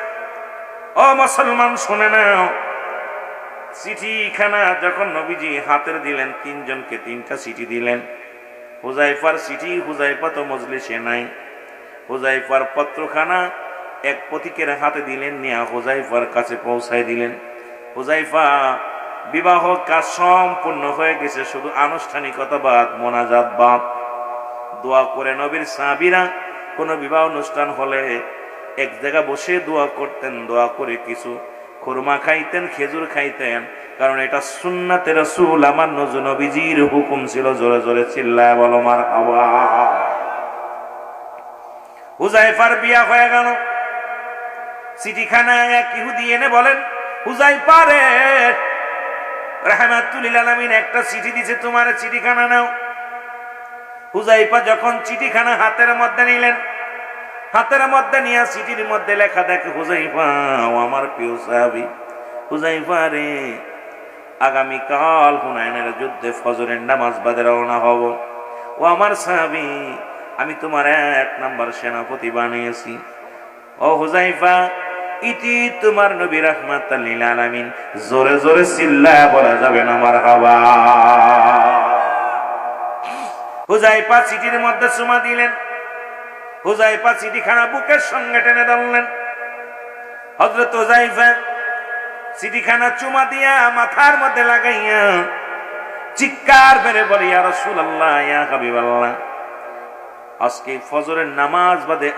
ও মুসলমান শুনে নাও, চিঠিখানা যখন নবীজি হাতের দিলেন, 3 জনকে 3টা চিঠি দিলেন। হুযায়ফার চিঠি, হুযায়ফা তো মজলিসে নাই। হুযায়ফার পত্রখানা এক পথিকের হাতে দিলেন, নিয়ে হুযায়ফার কাছে পৌঁছায় দিলেন। হুযায়ফা বিবাহ কাজ সম্পূর্ণ হয়ে গেছে, শুধু আনুষ্ঠানিকতা বাদ, মোনাজাত বাদ। দোয়া করে নবীর সাহাবীরা কোনো বিবাহ অনুষ্ঠান হলে এক জায়গা বসে দোয়া করতেন। দোয়া করে কিছু খুরমা খাইতেন, খেজুর খাইতেন, কারণ এটা সুন্নাতে রাসূল, আমার নবীজির হুকুম ছিল। জোরে জোরে চিল্লায় বলো মারহাবা। হুযায়ফার বিয়া হয়ে গেল। চিঠিখানা এক ইহুদি এনে বলেন, হুযায়ফা রে, রাহমাতুল লিল আলামিন একটা চিঠি দিয়েছে, তোমার চিঠিখানা নাও। হুযায়ফা যখন চিঠিখানা হাতের মধ্যে নিলেন, হাতের মধ্যে নিয়ে চিঠির মধ্যে লেখা দেখে, হুযায়ফা ও আমার প্রিয় সাহাবী, হুযায়ফা রে, আগামীকাল হুনাইনের যুদ্ধে ফজরের নামাজ বাদে রওনা হব। ও আমার সাহাবী, আমি তোমার 1 নাম্বার সেনাপতি বানিয়েছি। ও হুযায়ফা, ইতি তোমার নবী রাহমাতাল লিল আলামিন। জোরে জোরে চিল্লায়া বলা যাবে না মারহাবা। হুযায়ফা চিঠির মধ্যে চুমা দিলেন। হুযায়ফা চিঠিখানা বুকের সঙ্গে টেনে ধরলেন। হযরত হুযায়ফা চিঠিখানা চুমা দিয়া মাথার মধ্যে লাগাইয়া চিৎকার বেড়ে বলে, ইয়া রাসূলুল্লাহ, ইয়া হাবিবাল্লাহ, আজকে ফজরের নামাজ বাদে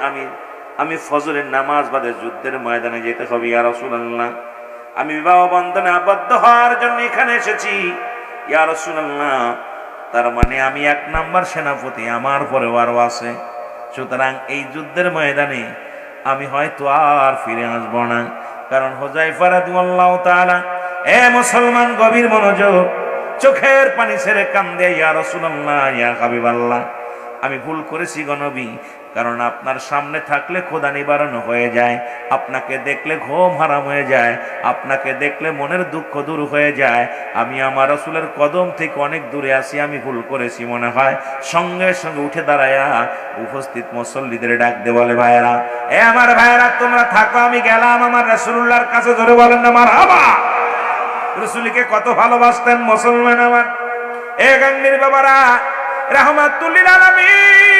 আমি ফজরের নামাজ বাদে যুদ্ধের ময়দানে যেতে হবে। ইয়া রাসূলুল্লাহ, আমি বিবাহ বন্ধনে আবদ্ধ হওয়ার জন্য এখানে এসেছি। ইয়া রাসূলুল্লাহ, তার মানে আমি 1 নাম্বার সেনাপতি, আমার পরেও আরো আছে। সুতরাং এই যুদ্ধের ময়দানে আমি হয়তো আর ফিরে আসবো না। কারণ হুযায়ফা রাদিয়াল্লাহু তাআলা, এ মুসলমান গভীর মনোযোগ, চোখের পানি ছেড়ে কান্দে, ইয়া রাসূলুল্লাহ, ইয়া হাবিবাল্লাহ, আমি ভুল করেছি গো নবী। কারণ আপনার সামনে থাকলে ক্ষুধা নিবারণ হয়ে যায়, আপনাকে দেখলে ঘুম হারাম হয়ে যায়, আপনাকে দেখলে মনের দুঃখ দূর হয়ে যায়। আমি আমার রাসূলের কদম থেকে অনেক দূরে আছি, আমি ভুল করেছি মনে হয়। সঙ্গে সঙ্গে উঠে দাঁড়ায়া উপস্থিত মুসল্লিদের ডাক দে বলে, ভাইরা, এ আমার ভাইরা, তোমরা থাকো, আমি গেলাম আমার রাসূলুল্লাহর কাছে। ধরে বলেন না মারহাবা। রাসূলকে কত ভালোবাসতেন মুসলমান আমার। এ গাঙ্গের বাবারা, রাহমাতুল লিল আলামিন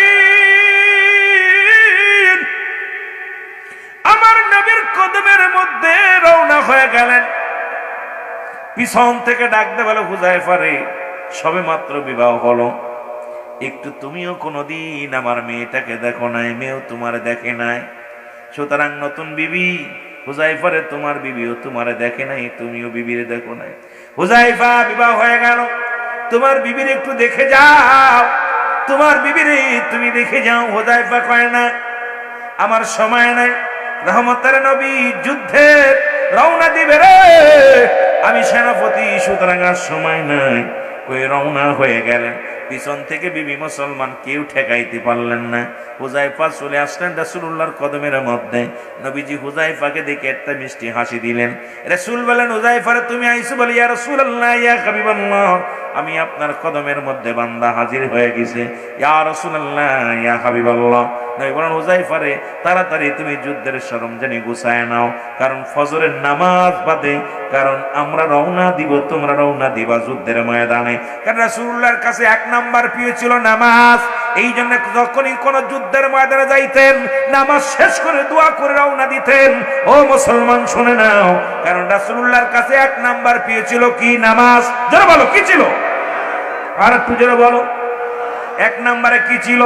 আমার নবীর কদমের মধ্যে রওনা হয়ে গেলেন। পিছন থেকে ডাক দে বলে, হুযায়ফা রে, সবে মাত্র বিবাহ হলো, একটু তুমিও কোনোদিন আমার মেয়েটাকে দেখো নাই, মেয়েও তোমার দেখে নাই। সুতরাং নতুন বিবি হুযায়ফা রে, তোমার বিবিও তোমারে দেখে নাই, তুমিও বিবিরে দেখো নাই। হুযায়ফা, বিবাহ হয়ে গেল, তোমার বিবির একটু দেখে যাও। তোমার বিবিরে তুমি দেখে যাও। হুযায়ফা কয় না, আমার সময় নাই, রহমতের নবী যুদ্ধের রওনা দিবে রে, আমি সেনাপতি, সুতরাং আর সময় নাই। কই রওনা হয়ে গেলেন। পিছন থেকে বিবি মুসলমান কেউ ঠেকাইতে পারলেন না। হুযায়ফা চলে আসলেন রাসূলুল্লাহর কদমের মধ্যে। নবীজি হুযায়ফাকে দেখে একটা মিষ্টি হাসি দিলেন। রাসূল বলেন, হুযায়ফা তুমি আইছো বলে, ইয়া রাসূলুল্লাহ, ইয়া হাবিবাল্লাহ, আমি আপনার কদমের মধ্যে বান্দা হাজির হয়ে গেছে। ইয়া রাসূলুল্লাহ, ইয়া হাবিবাল্লাহ। নবী বলেন, হুযায়ফা রে, তাড়াতাড়ি তুমি যুদ্ধের সরঞ্জাম গুছায় নাও, কারণ ফজরের নামাজ বাদে, কারণ আমরা রওনা দিব, তোমরা রওনা দিবা যুদ্ধের ময়দানে। কারণ রাসূলুল্লাহর কাছে এক নাম্বার প্রিয় ছিল নামাজ। এই জন্য যখনই কোন যুদ্ধের ময়দানে যাইতেন, নামাজ শেষ করে দোয়া করে রওনা দিতেন। ও মুসলমান শুনে নাও, কারণ রাসূলুল্লাহর কাছে এক নাম্বার প্রিয় ছিল কি? নামাজ। জোরে বলো, কি ছিল? আর একটু জোরে বলো, এক নাম্বারে কি ছিল?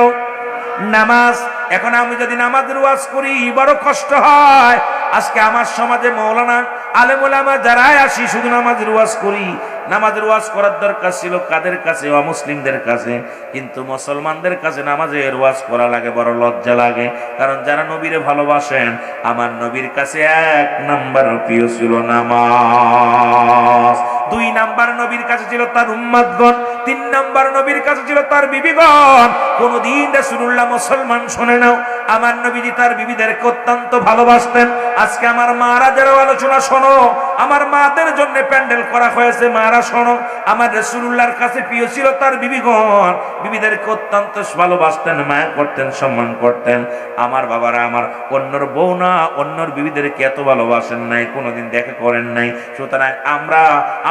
নামাজ। এখন আমি যদি নামাজের ওয়াজ করি বড় কষ্ট হয়। আজকে আমার সমাজে মাওলানা আলেম ওলামা যারাই আসি শুধু নামাজের ওয়াজ করি। নামাজের ওয়াজ করার দরকার ছিল কাদের কাছে? অমুসলিমদের কাছে। কিন্তু মুসলমানদের কাছে নামাজের ওয়াজ করা লাগে, বড় লজ্জা লাগে। কারণ যারা নবীরে ভালোবাসেন, আমার নবীর কাছে এক নাম্বার প্রিয় ছিল নামাজ। দুই নাম্বার নবীর কাছে ছিল তার উম্মতগণ। তিন নাম্বার নবীর কাছে ছিল তার বিবিগণ। কোনদিন রাসূলুল্লাহ মুসলমান শুনে নাও, আমার নবীজি তার বিবিদেরকে অত্যন্ত ভালোবাসতেন। আজকে আমার মারা যারা আলোচনা শোনো, আমার মাদের জন্য প্যান্ডেল করা হয়েছে, মারা শোনো, আমার রাসূলুল্লাহর কাছে প্রিয় ছিল তার বিবিগণ। বিবিদেরকে অত্যন্ত ভালোবাসতেন, মায়া করতেন, সম্মান করতেন। আমার বাবারা আমার অন্যর বউ না, অন্যর বিবিদেরকে এত ভালোবাসেন নাই, কোনোদিন দেখা করেন নাই। সুতরাং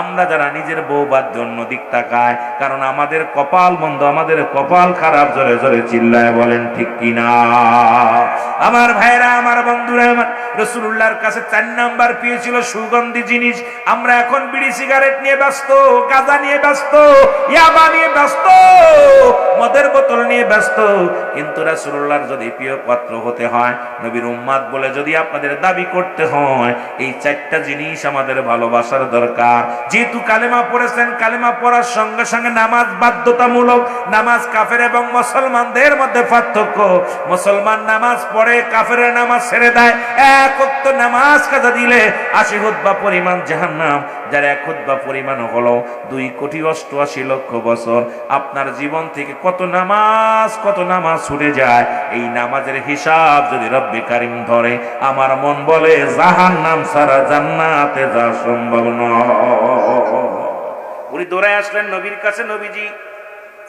আমরা যারা নিজের বউ বাদ অন্য দিক তাকায়, কারণ আমাদের কপাল মন্দ, আমাদের কপাল খারাপ। জোরে জোরে চিল্লায় বলেন ঠিক কিনা? আমার ভাইরা, আমার বন্ধুরা, আমার রাসূলুল্লাহর কাছে 4 নাম্বার প্রিয় ছিল সুগন্ধি জিনিস। আমরা এখন বিড়ি সিগারেট নিয়ে ব্যস্ত, গাঁজা নিয়ে ব্যস্ত, ইয়াবা নিয়ে ব্যস্ত, মদের বোতল নিয়ে ব্যস্ত। কিন্তু রাসূলুল্লাহর যদি প্রিয় পাত্র হতে হয়, নবীর উম্মত বলে যদি আপনাদের দাবি করতে হয়, এই 4টা জিনিস আমাদের ভালোবাসার দরকার। যেহেতু কালেমা পড়েছেন, কালেমা পড়ার সঙ্গে সঙ্গে নামাজ বাধ্যতামূলক। নামাজ কাফের এবং মুসলমানদের মধ্যে পার্থক্য। মুসলমান নামাজ পড়ে, কাফেরের নামাজ ছেড়ে দেয়। এক ওয়াক্ত নামাজ কাজা দিলে 80 খুতবা পরিমাণ জাহান্নাম, যার এক খুতবা পরিমাণ হলো 2,88,00,000 বছর। আপনার জীবন থেকে কত নামাজ ছুটে যায়, এই নামাজের হিসাব যদি রব্বে কারিম ধরে, আমার মন বলে জাহান্নাম ছাড়া জান্নাতে যাওয়া সম্ভব নয়। উনি দৌড়ায় আসলেন নবীর কাছে। নবীজি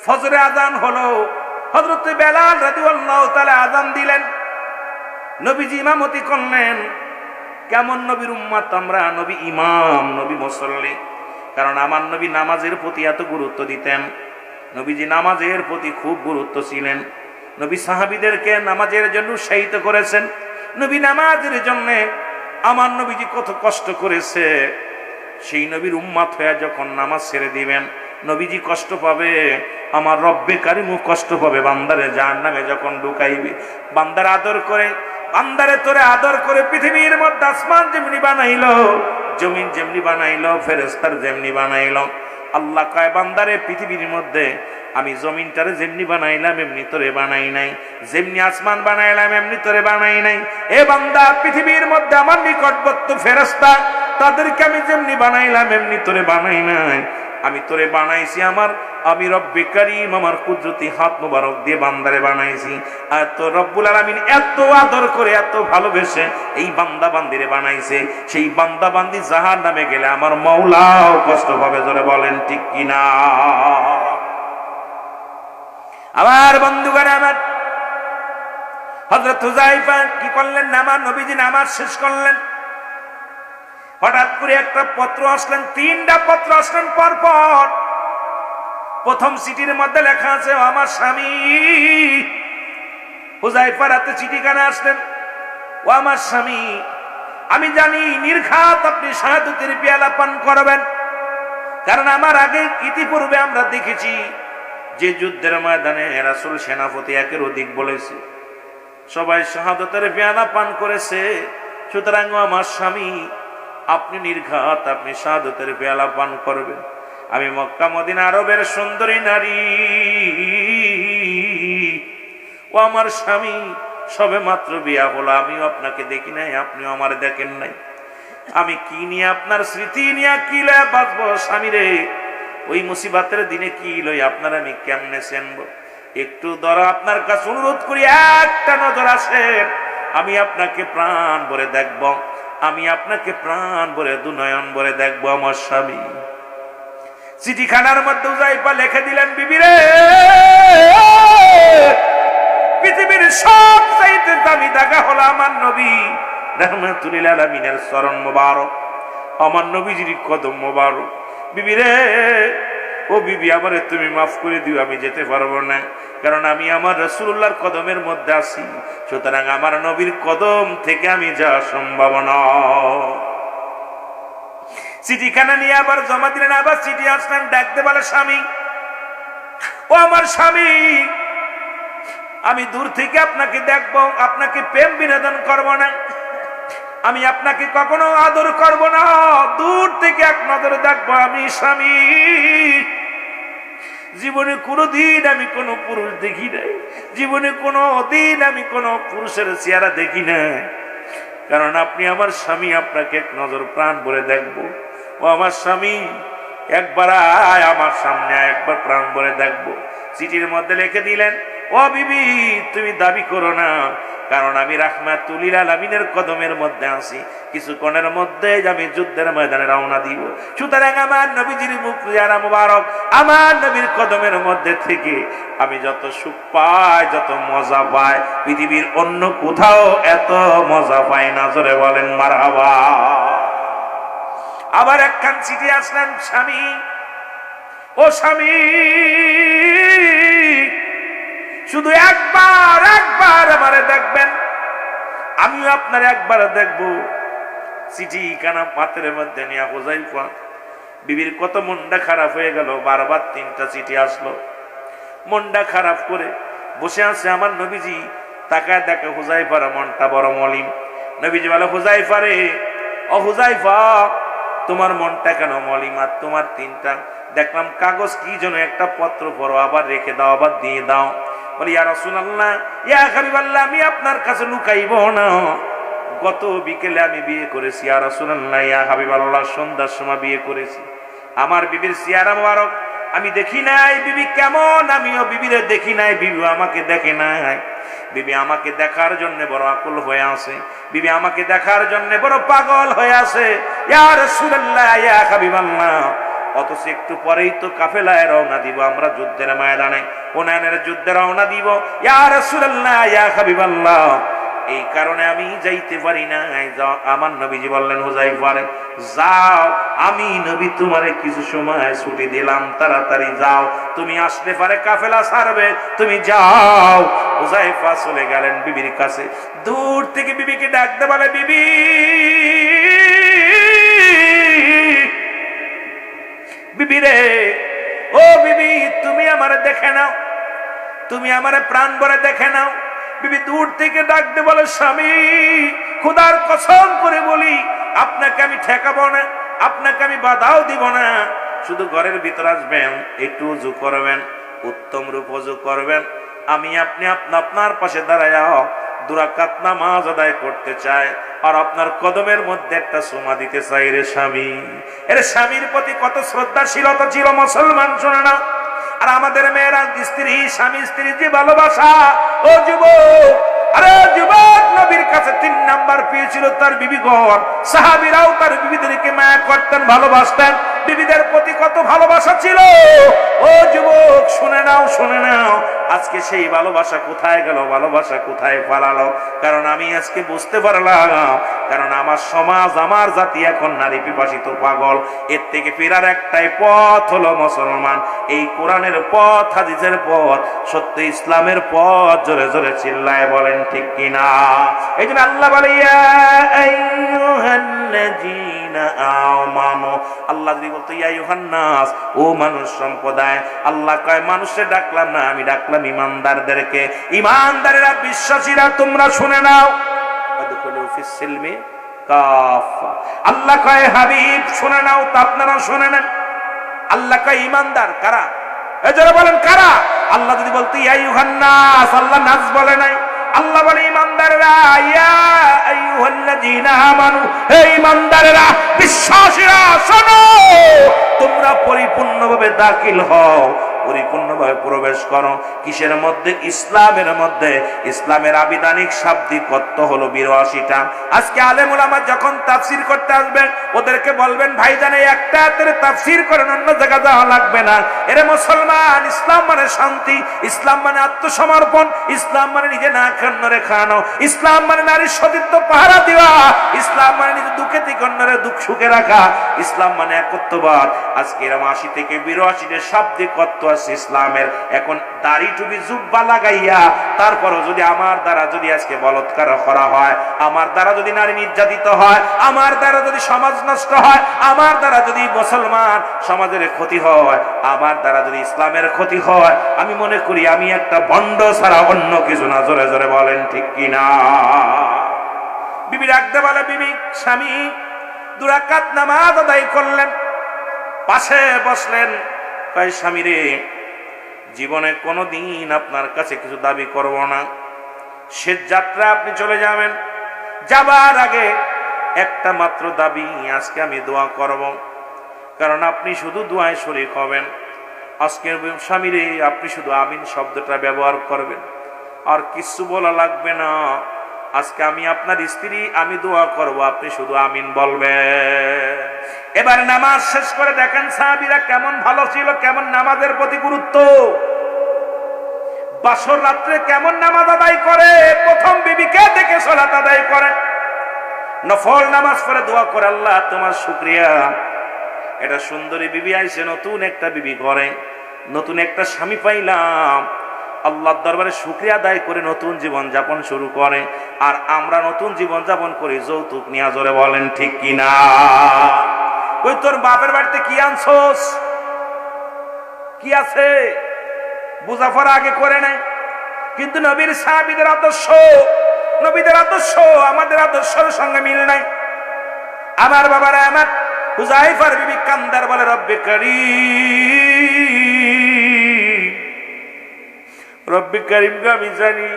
ফজরে আযান হলো, হযরত বেলাল রাদিয়াল্লাহু তাআলা আযান দিলেন। নবীজি ইমামতি করলেন। কেমন নবীর উম্মত আমরা? নবী ইমাম, নবী মুসল্লি। কারণ আমার নবী নামাজের প্রতি এত গুরুত্ব দিতেন। নবীজি নামাজের প্রতি খুব গুরুত্ব ছিলেন। নবী সাহাবীদেরকে নামাজের জন্য উৎসাহিত করেছেন। নবী নামাজের জন্য আমার নবীজি কত কষ্ট করেছে। সেই নবীর উম্মত হয়ে যখন নামাজ ছেড়ে দিবেন, নবীজি কষ্ট পাবে, আমার রব্বে কারিমও কষ্ট পাবে। বান্দারে জাহান্নামে যখন ঢুকাইবে, বান্দার আদর করে, বান্দারে তোরে আদর করে পৃথিবীর মধ্যে আসমান যেমনি বানাইলো, জমিন যেমনি বানাইলো, ফেরেশতার যেমনি বানাইলো, আল্লাহ কয় বান্দারে পৃথিবীর মধ্যে আমি জমিনটারে যেমনি বানাইলাম এমনি তোরে বানাই নাই, যেমনি আসমান বানাইলাম এমনি তোরে বানাই নাই। এ বান্দা, পৃথিবীর মধ্যে আমার নিকটবর্তী ফেরেশতা তাদেরকে আমি যেমনি বানাইলাম এমনি তোরে বানাই নাই। আমি তোরে বানাইছি আমি রব্বে কারীম আমার কুদরতি হাত মোবারক দিয়ে বান্দারে বানাইছি। আর তো রব্বুল আলামিন এত আদর করে, এত ভালোবেসে এই বান্দা বান্দিরে বানাইছে। সেই বান্দা বান্দি জাহান্নামে গেলে আমার মাওলাও কষ্ট পাবে। জোরে বলেন ঠিক কিনা? আমার বন্ধুগণ, আমার হযরত হুযায়ফা কি করলেন? নবীজি নামাজ শেষ করলেন। হঠাৎ করে একটা পত্র আসলেন, 3টা পত্র আসলেন পরপর। প্রথম চিঠির মধ্যে লেখা আছে, ও আমার স্বামী। হুযায়ফার হাতে চিঠিখানা আসলেন, ও আমার স্বামী, আমি জানি নির্ঘাত আপনি শাহাদাতের পেয়ালা পান করবেন। কারণ আমার আগে ইতিপূর্বে আমরা দেখেছি যে যুদ্ধের ময়দানে রাসূল সেনাপতি একের অধিক বলেছে, সবাই শাহাদাতের পেয়ালা পান করেছে। সুতরাং আমার স্বামী, আপনি নির্ঘাত আপনি শাহাদাতের পেয়ালা পান করবেন। আমি মক্কা মদিনা আরবের সুন্দরী নারী, ও আমার স্বামী, সবে মাত্র বিয়া হলো, আমিও আপনাকে দেখি নাই, আপনিও আমার দেখেন নাই, আমি কি নিয়ে আপনার স্মৃতি নিয়ে কি লয়ে বাঁচবো স্বামী রে? ওই মুসিবতের দিনে কি লই আপনার আমি কেমনে চেনবো? একটু ধরো আপনার কাছে অনুরোধ করি, একটা নজর আসেন, আমি আপনাকে প্রাণ ভরে দেখব, আমি আপনাকে প্রাণ ভরে দুনয়ন ভরে দেখবো আমার স্বামী। চিঠিখানার মধ্যে উজাইফা লিখে দিলেন, বিবি রে, পৃথিবীর সবচাইতে দামি দাগা হলো আমার নবী রাহমাতুল লিল আলামিনের চরণ মোবারক, আমার নবীজির কদম মোবারক। বিবি রে, ও বিবি, আমারে তুমি মাফ করে দিও, আমি যেতে পারবো না, কারণ আমি আমার রাসূলুল্লাহর কদমের মধ্যে আছি, সুতরাং আমার নবীর কদম থেকে আমি যাওয়া সম্ভব না। চিঠিখানা নিয়ে আবার জমা দিলেন, আবার চিঠি আসলেন, ডাকতে বলে, স্বামী, ও আমার স্বামী, আমি দূর থেকে আপনাকে দেখবো, আপনাকে প্রেম বিনোদন করব না, আমি আপনাকে কখনো আদর করব না, দূর থেকে এক নজরে দেখবো আমি স্বামী। জীবনে কোনোদিন আমি কোনো পুরুষ দেখি নাই, জীবনে কোনো দিন আমি কোনো পুরুষের চেহারা দেখি নাই, কারণ আপনি আমার স্বামী, আপনাকে এক নজর প্রাণ ভরে দেখবো। ও আমার স্বামী, একবার আয় আমার সামনে, একবার প্রাণ ভরে দেখবো। চিঠির মধ্যে লিখে দিলেন, ও বিবি, তুমি দাবি করো না, কারণ আমি রাহমাতুল লিল আলামিনের কদমের মধ্যে আছি, কিছুক্ষণের মধ্যে আমি যুদ্ধের ময়দানে রওনা দিব, সুতরাং আমার নবীজির মুখ জিয়ারা মুবারক, আমার নবীর কদমের মধ্যে থেকে আমি যত সুখ পাই, যত মজা পাই, পৃথিবীর অন্য কোথাও এত মজা পাই না, জোরে বলেন মারহাবা। আবার একখান চিঠি আসলেন, স্বামী, ও স্বামী, শুধু একবার আমারে দেখবেন, আমিও আপনার একবার দেখবো। চিঠি কানা পাত্রের মধ্যে নিয়ে হুজাইফা বিবির কত মনটা খারাপ হয়ে গেল, বারবার 3টা চিঠি আসলো, মনটা খারাপ করে বসে আছে আমার নবীজি। তাকায় দেখে হুজাইফার মনটা বড় মলিন। নবীজি বলে, হুজাইফা রে, ও হুজাইফা, তোমার মনটা কেন মলিন? আর তোমার 3টা দেখলাম কাগজ, কি যেন একটা পত্র পড়ো, আবার রেখে দাও, আবার দিয়ে দাও। বলি, ইয়া রাসূলুল্লাহ, ইয়া হাবিবাল্লাহ, আমি আপনার কাছে লুকাইব না, গত বিকেলে আমি বিয়ে করেছি, ইয়া রাসূলুল্লাহ, ইয়া হাবিবাল্লাহ, সন্ধ্যার সময় বিয়ে করেছি। আমার বিবির চেহারা মোবারক আমি দেখি নাই, বিবি কেমন আমিও বিবিরে দেখি নাই, বিবি আমাকে দেখে নাই। বিবি আমাকে দেখার জন্য বড় আকুল হয়ে আছে, বিবি আমাকে দেখার জন্য বড় পাগল হয়ে আছে, ইয়া রাসূলুল্লাহ, ইয়া হাবিবাল্লাহ। অথচ একটু পরেই তো কাফেলায় রওনা দিব, আমরা যুদ্ধের ময়দানে, হুনাইনের যুদ্ধে রওনা দিব, ইয়া রাসূলুল্লাহ, ইয়া হাবিবাল্লাহ। এই কারণে আমি যাইতে পারি না। আমার নবীজি বললেন, হুজাইফা রে, যাও, আমি নবী তোমারে কিছু সময় ছুটি দিলাম, তাড়াতাড়ি যাও, তুমি আসলে পারে কাফেলা ছাড়বে, তুমি যাও। হুজাইফা চলে গেলেন বিবির কাছে। দূর থেকে বিবিকে ডাকতে বলে, বিবি, বিবি রে, ও বিবি, তুমি আমারে দেখে নাও, তুমি আমারে প্রাণ ভরে দেখে নাও। বিবি দূর থেকে ডাকতে বলে, স্বামী, খোদার কসম করে বলি, আপনাকে আমি ঠেকাবো না, আপনাকে আমি বাধাও দিব না, শুধু ঘরের ভিতর আসবেন, একটু উজু করবেন, উত্তম রূপ উজু করবেন, আমি আপনি আপনার পাশে দাঁড়ায় 2 রাকাত নামাজ আদায় করতে চাই, আর আপনার কদমের মধ্যে একটা চুমা দিতে চাই রে স্বামী। এর স্বামীর প্রতি কত শ্রদ্ধাশীলতা ছিল মুসলমান, শুনে না। আর আমাদের মেয়েরা স্ত্রী, স্বামী স্ত্রী যে ভালোবাসা, ও যুবক, আরে যুবক, নবীর কাছে 3 নাম্বার পেয়েছিল তার বিবিগণ। সাহাবীরাও তার বিবিদেরকে মায়া করতেন, ভালোবাসতেন, বিবিদের প্রতি কত ভালোবাসা ছিল। ও যুবক, শুনে নাও, শুনে নাও, আজকে সেই ভালোবাসা কোথায় গেল, ভালোবাসা কোথায় পালালো? কারণ আমি আজকে বুঝতে পারলাম, কারণ আমার সমাজ, আমার জাতি এখন নারী পিপাসিত, পাগল। এর থেকে ফেরার একটাই পথ হলো মুসলমান, এই কোরআনের পথ, হাদিসের পথ, সত্য ইসলামের পথ। জোরে জোরে চিল্লায় বলেন ঠিক কিনা? এই জন্য আল্লাহ বলে, ইয়া আইয়ুহাল্লাযীনা আমানু, আল্লাহ যদি বলতো ইয়া আইয়ুহান নাস, ও মানুষ সম্প্রদায়, আল্লাহ কয় মানুষে ডাকলাম না, আমি ডাকলাম ইমানদারদেরকে। ইমানদারেরা, বিশ্বাসীরা, তোমরা শুনে নাও, আদখুলু ফিস সিলমি কাফা। আল্লাহ কয় হাবিব শুনে নাও, তা আপনারা শুনে নেন। আল্লাহ কয় ইমানদার কারা? এজন্য বলেন কারা? আল্লাহ যদি বলতো ইয়া আইয়ুহান নাস, আল্লাহ নাস বলে নাই, আল্লাহ বলে ইমানদারেরা, ইয়া আইয়ুহাল্লাযীনা আমানু, হে ইমানদারেরা, বিশ্বাসীরা শোনো, তোমরা পরিপূর্ণভাবে দাখিল হও, পরিপূর্ণভাবে প্রবেশ করো। কিসের মধ্যে? ইসলামের মধ্যে। ইসলামের আবিধানিক শাব্দিক অর্থ হলো ৮২টা। আজকে আলেম ওলামা যখন তাফসীর করতে আসবেন, ওদেরকে বলবেন ভাইজান এই একটা আয়াতের তাফসীর করেন, অন্য জায়গা যাওয়া লাগবে না। এরে মুসলমান, ইসলাম মানে শান্তি, ইসলাম মানে আত্মসমর্পণ, ইসলাম মানে নিজে না খান্নরে খানো, ইসলাম মানে নারীর সতীত্ব পাহারা দেওয়া, ইসলাম মানে নিজে দুঃখে থেকে অন্যরে দুঃখ সুখে রাখা, ইসলাম মানে একত্ববাদ। আজকে এরকম ৮০ থেকে ৮২টা শাব্দিক অর্থ আছে ইসলামের। এখন দাড়ি টুপি জুব্বা লাগাইয়া তারপরও যদি আমার দ্বারা যদি আজকে বলৎকার করা হয়, আমার দ্বারা যদি নারী নির্যাতিত হয়, আমার দ্বারা যদি সমাজ নষ্ট হয়, আমার দ্বারা যদি মুসলমান সমাজের ক্ষতি হয়, আমার দ্বারা যদি ইসলামের ক্ষতি হয়, আমি মনে করি আমি একটা ভণ্ড ছাড়া অন্য কিছু না। জোরে জোরে বলেন ঠিক কিনা? বিবি রাখতে বলে, বিবি স্বামী ২ রাকাত নামাজ আদায় করলেন, পাশে বসলেন, কয় স্বামী রে, জীবনে কোনোদিন আপনার কাছে কিছু দাবি করব না, শেষ যাত্রা আপনি চলে যাবেন, যাবার আগে একটা মাত্র দাবি, আজকে আমি দোয়া করব, কারণ আপনি শুধু দোয়ায় শরীক হবেন। আজকে স্বামী রে, আপনি শুধু আমিন শব্দটা ব্যবহার করবেন, আর কিছু বলা লাগবে না। আজকে আমি আপনার স্ত্রী, আমি দোয়া করব, আপনি শুধু আমিন বলবেন। এবার নামাজ শেষ করে দেখেন সাহাবীরা কেমন ভালো ছিল, কেমন নামাজের প্রতি গুরুত্ব, বাসর রাত্রে কেমন নামাজ আদায় করে, প্রথম বিবিকে দেখে সালাত আদায় করে, নফল নামাজ পড়ে দোয়া করে, আল্লাহ তোমার শুকরিয়া, এটা সুন্দরী বিবি আইছে, নতুন একটা বিবি ঘরে, নতুন একটা স্বামী পাইলাম, আল্লাহর দরবারে শুকরিয়া আদায় করে নতুন জীবন যাপন শুরু করে। আর আমরা নতুন জীবন যাপন করি যৌতুক নিয়ে। জোরে বলেন ঠিক কিনা? ওই তোর বাপের বাড়িতে কি আনছোস, কি আছে বুঝাফার আগে করে নাই। কিন্তু নবীর সাহাবীদের আদর্শ, নবীদের আদর্শ আমাদের আদর্শের সঙ্গে মিল নাই। আমার বাবারা, আমার হুযায়ফার বিবি কান্দার বলে, রব্বে কারীম, রব্বে কারীম, আমি জানি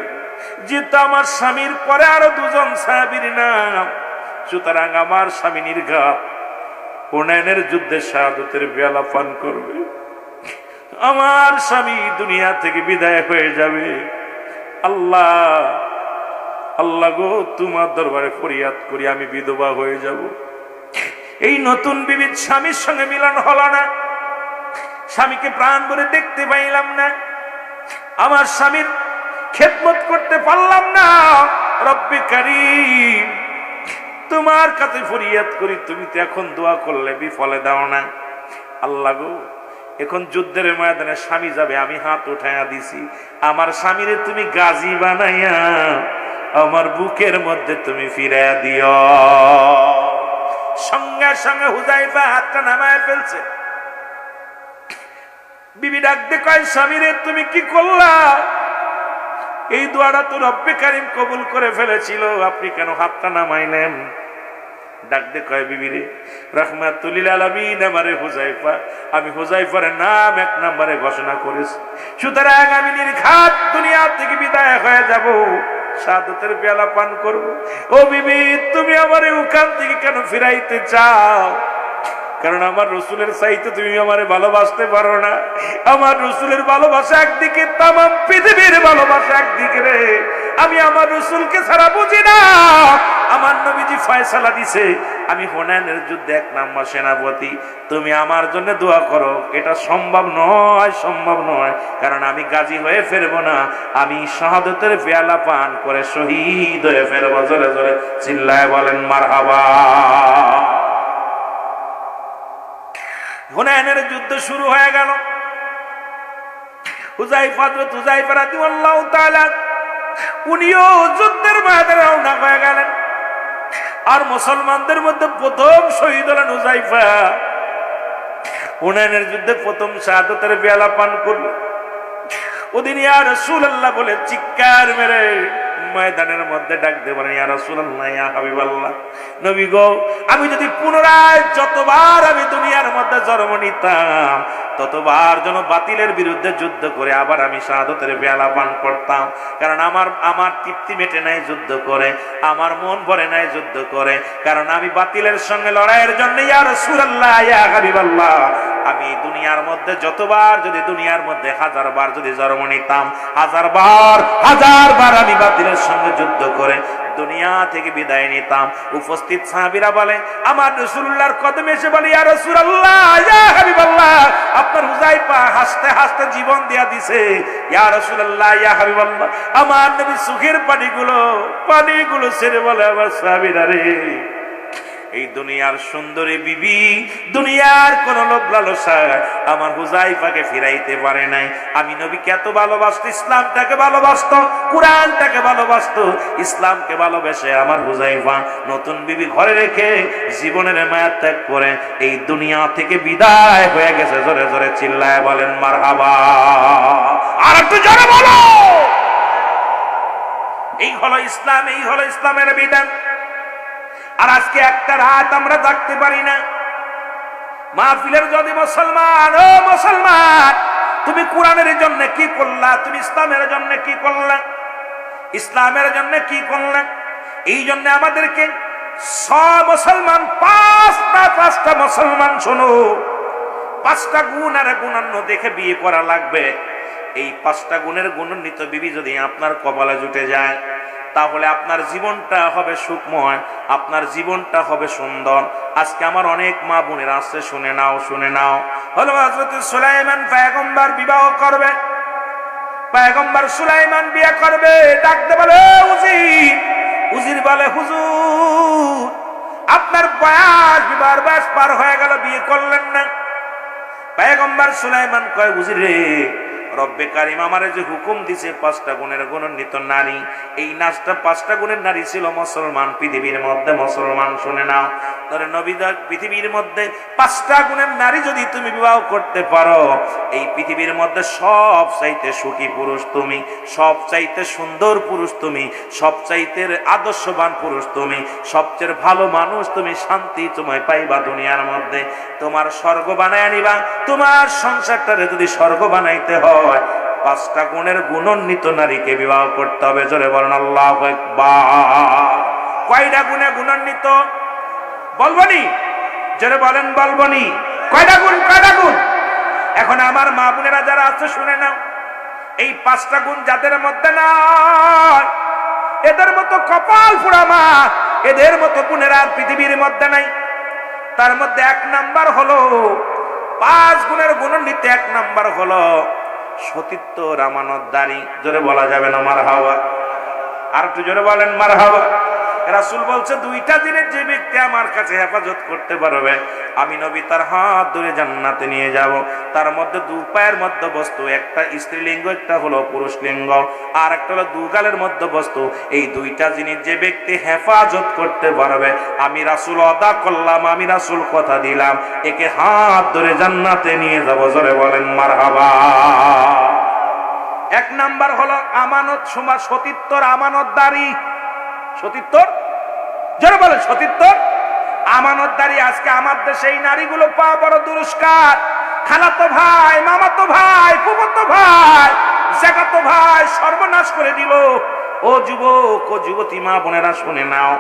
যেহেতু আমার স্বামীর পরে আরো 2 জন সাহাবীর নাম, সুতরাং আমার স্বামী নির্ঘাত হুনাইনের যুদ্ধে শাহাদাতের পেয়ালা পান করবে, আমার স্বামী দুনিয়া থেকে বিদায় হয়ে যাবে। আল্লাহ, আল্লাহ গো, তোমার দরবারে ফরিয়াদ করি, আমি বিধবা হয়ে যাব। এই নতুন বিবির স্বামীর সঙ্গে মিলন হলো না, স্বামীকে প্রাণ ভরে দেখতে পাইলাম না, আমার স্বামীর খেদমত করতে পারলাম না। রব্বে কারীম, তোমার কাছে ফরিয়াদ করি, তুমি তো এখন দোয়া করলে বিফলে দাও না। আল্লাহ গো, এখন যুদ্ধের ময়দানে স্বামী যাবে, আমি হাত উঠাইয়া দিছি, আমার স্বামীরে তুমি গাজী বানাইয়া আমার বুকের মধ্যে তুমি ফিরাইয়া দিও। সঙ্গে সঙ্গে হুযায়ফা হাতটা নামায় ফেলছে। বিবি ডাক দিয়ে কয়, স্বামীরে তুমি কি করলা? এই দোয়াটা তো রব্বে কারীম কবুল করে ফেলেছিল, আপনি কেন হাতটা নামাইলেন? ডাক দিয়ে কয়, বিবিরে, রাহমাতুল লিল আলামিন আমারে হুযায়ফা, আমি হুযায়ফার নাম 1 নম্বরে ঘোষণা করেছি, সুতরাং আমি নির্ঘাত দুনিয়া থেকে বিদায় হয়ে যাব, শাহাদাতের পেয়ালা পান করব। ও বিবি, তুমি আমারে ওখান থেকে কেন ফিরাইতে চাও? কারণ আমার রসুলের চাইতে তুমি আমারে ভালোবাসতে পারো না। আমার রসুলের ভালোবাসা একদিকে, তামাম পৃথিবীর ভালোবাসা একদিকে রে। আমি আমার রসুলকে ছাড়া বুঝি না। আমার নবীজি ফয়সালা দিছে, আমি হুনাইনের যুদ্ধে 1 নম্বর সেনাপতি, তুমি আমার জন্য দোয়া করো। এটা সম্ভব নয়, সম্ভব নয়, কারণ আমি গাজী হয়ে ফেরবো না, আমি শাহাদাতের পেয়ালা পান করে শহীদ হয়ে ফেরবো। জোরে জোরে চিল্লায় বলেন মারহাবা। হুনাইনের যুদ্ধ শুরু হয়ে গেল। হুযায়ফা রাদিয়াল্লাহু তাআলা উনিও যুদ্ধের ময়দানে রওনা হয়ে গেলেন। আর মুসলমানদের মধ্যে প্রথম শহীদ হলেন হুযায়ফা। হুনাইনের যুদ্ধে প্রথম শাহাদাতের পেয়ালা পান করল। ওদিন ইয়া রাসূলুল্লাহ বলে চিৎকার মেরে ময়দানের মধ্যে ডাক দিয়ে বলেন, ইয়া রাসূলুল্লাহ, ইয়া হাবিবাল্লাহ, নবী গো, আমি যদি পুনরায় যতবার আমি দুনিয়ার মধ্যে জন্ম নিতাম ততবার যেন বাতিলের বিরুদ্ধে যুদ্ধ করে আবার আমি শাহাদাতের পেয়ালা পান করতাম। কারণ আমার তৃপ্তি মেটে নাই যুদ্ধ করে, আমার মন ভরে নাই যুদ্ধ করে, কারণ আমি বাতিলের সঙ্গে লড়াইয়ের জন্য ইয়া রাসূলুল্লাহ, ইয়া হাবিবাল্লাহ, আমি দুনিয়ার মধ্যে যতবার, যদি দুনিয়ার মধ্যে 1000 বার যদি জন্ম নিতাম, 1000 বার আমি বাতিলের সঙ্গে যুদ্ধ করে দুনিয়া থেকে বিদায় নিতাম। উপস্থিত সাহাবীরা বলে, আমার রাসূলুল্লাহর কদমে এসে বলে, ইয়া রাসূলুল্লাহ, ইয়া হাবিবাল্লাহ, আপনার হুযায়ফা হাসতে হাসতে জীবন দিয়া দিছে। ইয়া রাসূলুল্লাহ, ইয়া হাবিবাল্লাহ, আমার নবী সুখের পানিগুলো ছেড়ে বলে, আমার সাহাবীরা রে, এই দুনিয়ার সুন্দরী বিবি, দুনিয়ার কোন লোভ লালসা আমার হুযায়ফাকে ফিরাইতে পারে নাই। আমি নবীকে এত ভালোবাসতো, ইসলামটাকে ভালোবাসতো, কুরআনটাকে ভালোবাসতো, ইসলামকে ভালোবেসে আমার হুযায়ফা নতুন বিবি ঘরে রেখে জীবনের মায়া ত্যাগ করে এই দুনিয়া থেকে বিদায় হয়ে গেছে। জোরে জোরে চিল্লায় বলেন মারহাবা। আর একটু জোরে বলো। এই হলো ইসলাম, এই হলো ইসলামের বিধান। আর আজকে একটা রাত আমরা থাকতে পারি না। মাহফিলের যদি মুসলমান, ও মুসলমান, তুমি কোরআনের জন্য কি করলা? তুমি ইসলামের জন্য কি করলা? ইসলামের জন্য কি করলা? এই জন্য আমাদেরকে মুসলমান, পাঁচটা মুসলমান, শোনো, 5টা গুণ আর গুণান্য দেখে বিয়ে করা লাগবে। এই 5টা গুণের গুণান্বিত বিবি যদি আপনার কপালে জুটে যায়, তাহলে আপনার জীবনটা হবে সুখময়, আপনার জীবনটা হবে সুন্দর। আজকে আমার অনেক মা বোনেরা আসছে, শুনে নাও, শুনে নাও। হলো হযরত সুলাইমান পয়গম্বর বিবাহ করবে, পয়গম্বর সুলাইমান বিয়ে করবে। ডাকতে বলে, উজির। উজির বলে, হুজুর, আপনার বিবাহের বয়স পার হয়ে গেল, বিয়ে করলেন না। পয়গম্বর সুলাইমান কয়, উজির রে, রব্বে কারিম আমারে যে হুকুম দিছে 5টা গুণের গুণান্বিত নারী, এই নাচটা 5টা গুণের নারী ছিল মুসলমান পৃথিবীর মধ্যে। মুসলমান শুনে নাও, ধরে নবীদার পৃথিবীর মধ্যে 5টা গুণের নারী যদি তুমি বিবাহ করতে পারো, এই পৃথিবীর মধ্যে সব চাইতে সুখী পুরুষ তুমি, সব চাইতে সুন্দর পুরুষ তুমি, সব চাইতে আদর্শবান পুরুষ তুমি, সবচেয়ে ভালো মানুষ তুমি, শান্তি তোমায় পাইবা দুনিয়ার মধ্যে। তোমার স্বর্গ বানায় নিবা। তোমার সংসারটারে যদি স্বর্গ বানাইতে হয়, 5টা গুণের গুণান্বিত নারীকে বিবাহ করতে হবে। জোরে বলেন আল্লাহু আকবার। কয়টা গুণে গুণান্বিত বলবনি? জোরে বলেন, বলবনি? কয়টা গুণ? কয়টা গুণ? এখন আমার মা বোনেরা যারা আছে, শুনে নাও, এই 5টা গুণ যাদের মধ্যে নাই, এদের মতো কপাল পোড়া মা, এদের মতো বোনেরা আর পৃথিবীর মধ্যে নাই। তার মধ্যে 1 নাম্বার হলো, 5 গুণের গুণান্বিত 1 নাম্বার হলো সতীত্ব, আমানতদারি। জোরে বলা যাবে না মারহাবা? আর একটু জোরে বলেন মারহাবা। রাসূল বলছে, 2টা দিনের যে ব্যক্তি আমার কাছে হেফাজত করতে পারবে, আমি নবী তার হাত ধরে জান্নাতে নিয়ে যাব। তার মধ্যে 2 পায়ের মধ্যে বস্তু, একটা স্ত্রীলিঙ্গ, একটা হলো পুরুষ লিঙ্গ, আর একটা হলো 2 গালের মধ্যে বস্তু। এই 2টা জিনিস যে ব্যক্তি হেফাজত করতে পারবে, আমি রাসূল ওয়াদা করলাম, আমি রাসূল কথা দিলাম, একে হাত ধরে জান্নাতে নিয়ে যাব। জোরে বলেন মারহাবা। 1 নাম্বার হলো আমানত, সতীত্বর আমানতদারি। সতীত্বর, যারা বলে সতীত্বর আমানতদারি। আজকে আমার দেশে এই নারীগুলো পাওয়া বড় দুরস্কার। খালাতো ভাই, মামাতো ভাই, ফুফাতো ভাই, জাগাতো ভাই সর্বনাশ করে দিল। ও যুবক, ও যুবতী মা বোনেরা, শুনে নাও,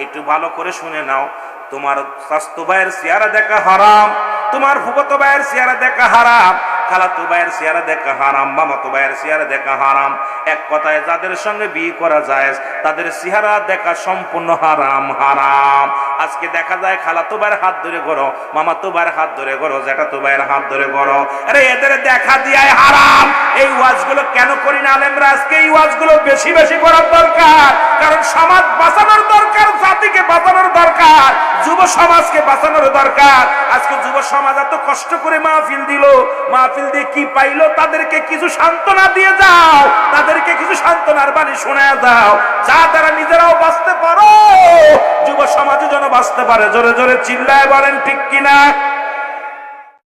একটু ভালো করে শুনে নাও। তোমার স্বাস্থ্য ভাইয়ের চেহারা দেখা হারাম, তোমার ফুফাতো ভাইয়ের চেহারা দেখা হারাম, খালাতো ভাইয়ের চেহারা দেখা হারাম, মামাতো ভাইয়ের চেহারা দেখা হারাম। এক কথায় যাদের সঙ্গে বিয়ে করা যায় তাদের চেহারা দেখা সম্পূর্ণ হারাম, হারাম। আজকে দেখা যায় খালাতো ভাইয়ের হাত ধরে করো, মামাতো ভাইয়ের হাত ধরে করো, জ্যাঠাতো ভাইয়ের হাত ধরে করো। আরে এদের দেখা দিয়াই হারাম। এই ওয়াজগুলো কেন করি না আলেমরা? আজকে এই ওয়াজগুলো বেশি বেশি করার দরকার, কারণ সমাজ বাঁচানোর দরকার, জাতিকে বাঁচানোর দরকার, যুব সমাজকে বাঁচানোর দরকার। আজকে যুব সমাজ এত কষ্ট করে মাহফিল দিল, মাহফিল দিয়ে কি পাইলো? তাদেরকে কিছু সান্ত্বনা দিয়ে যাও, তাদেরকে কিছু সান্ত্বনার বাণী শোনায় দাও, যা তারা নিজেরাও বাঁচতে পারো, যুব সমাজও যেন বাঁচতে পারে। জোরে জোরে চিল্লায় বলেন ঠিক কিনা?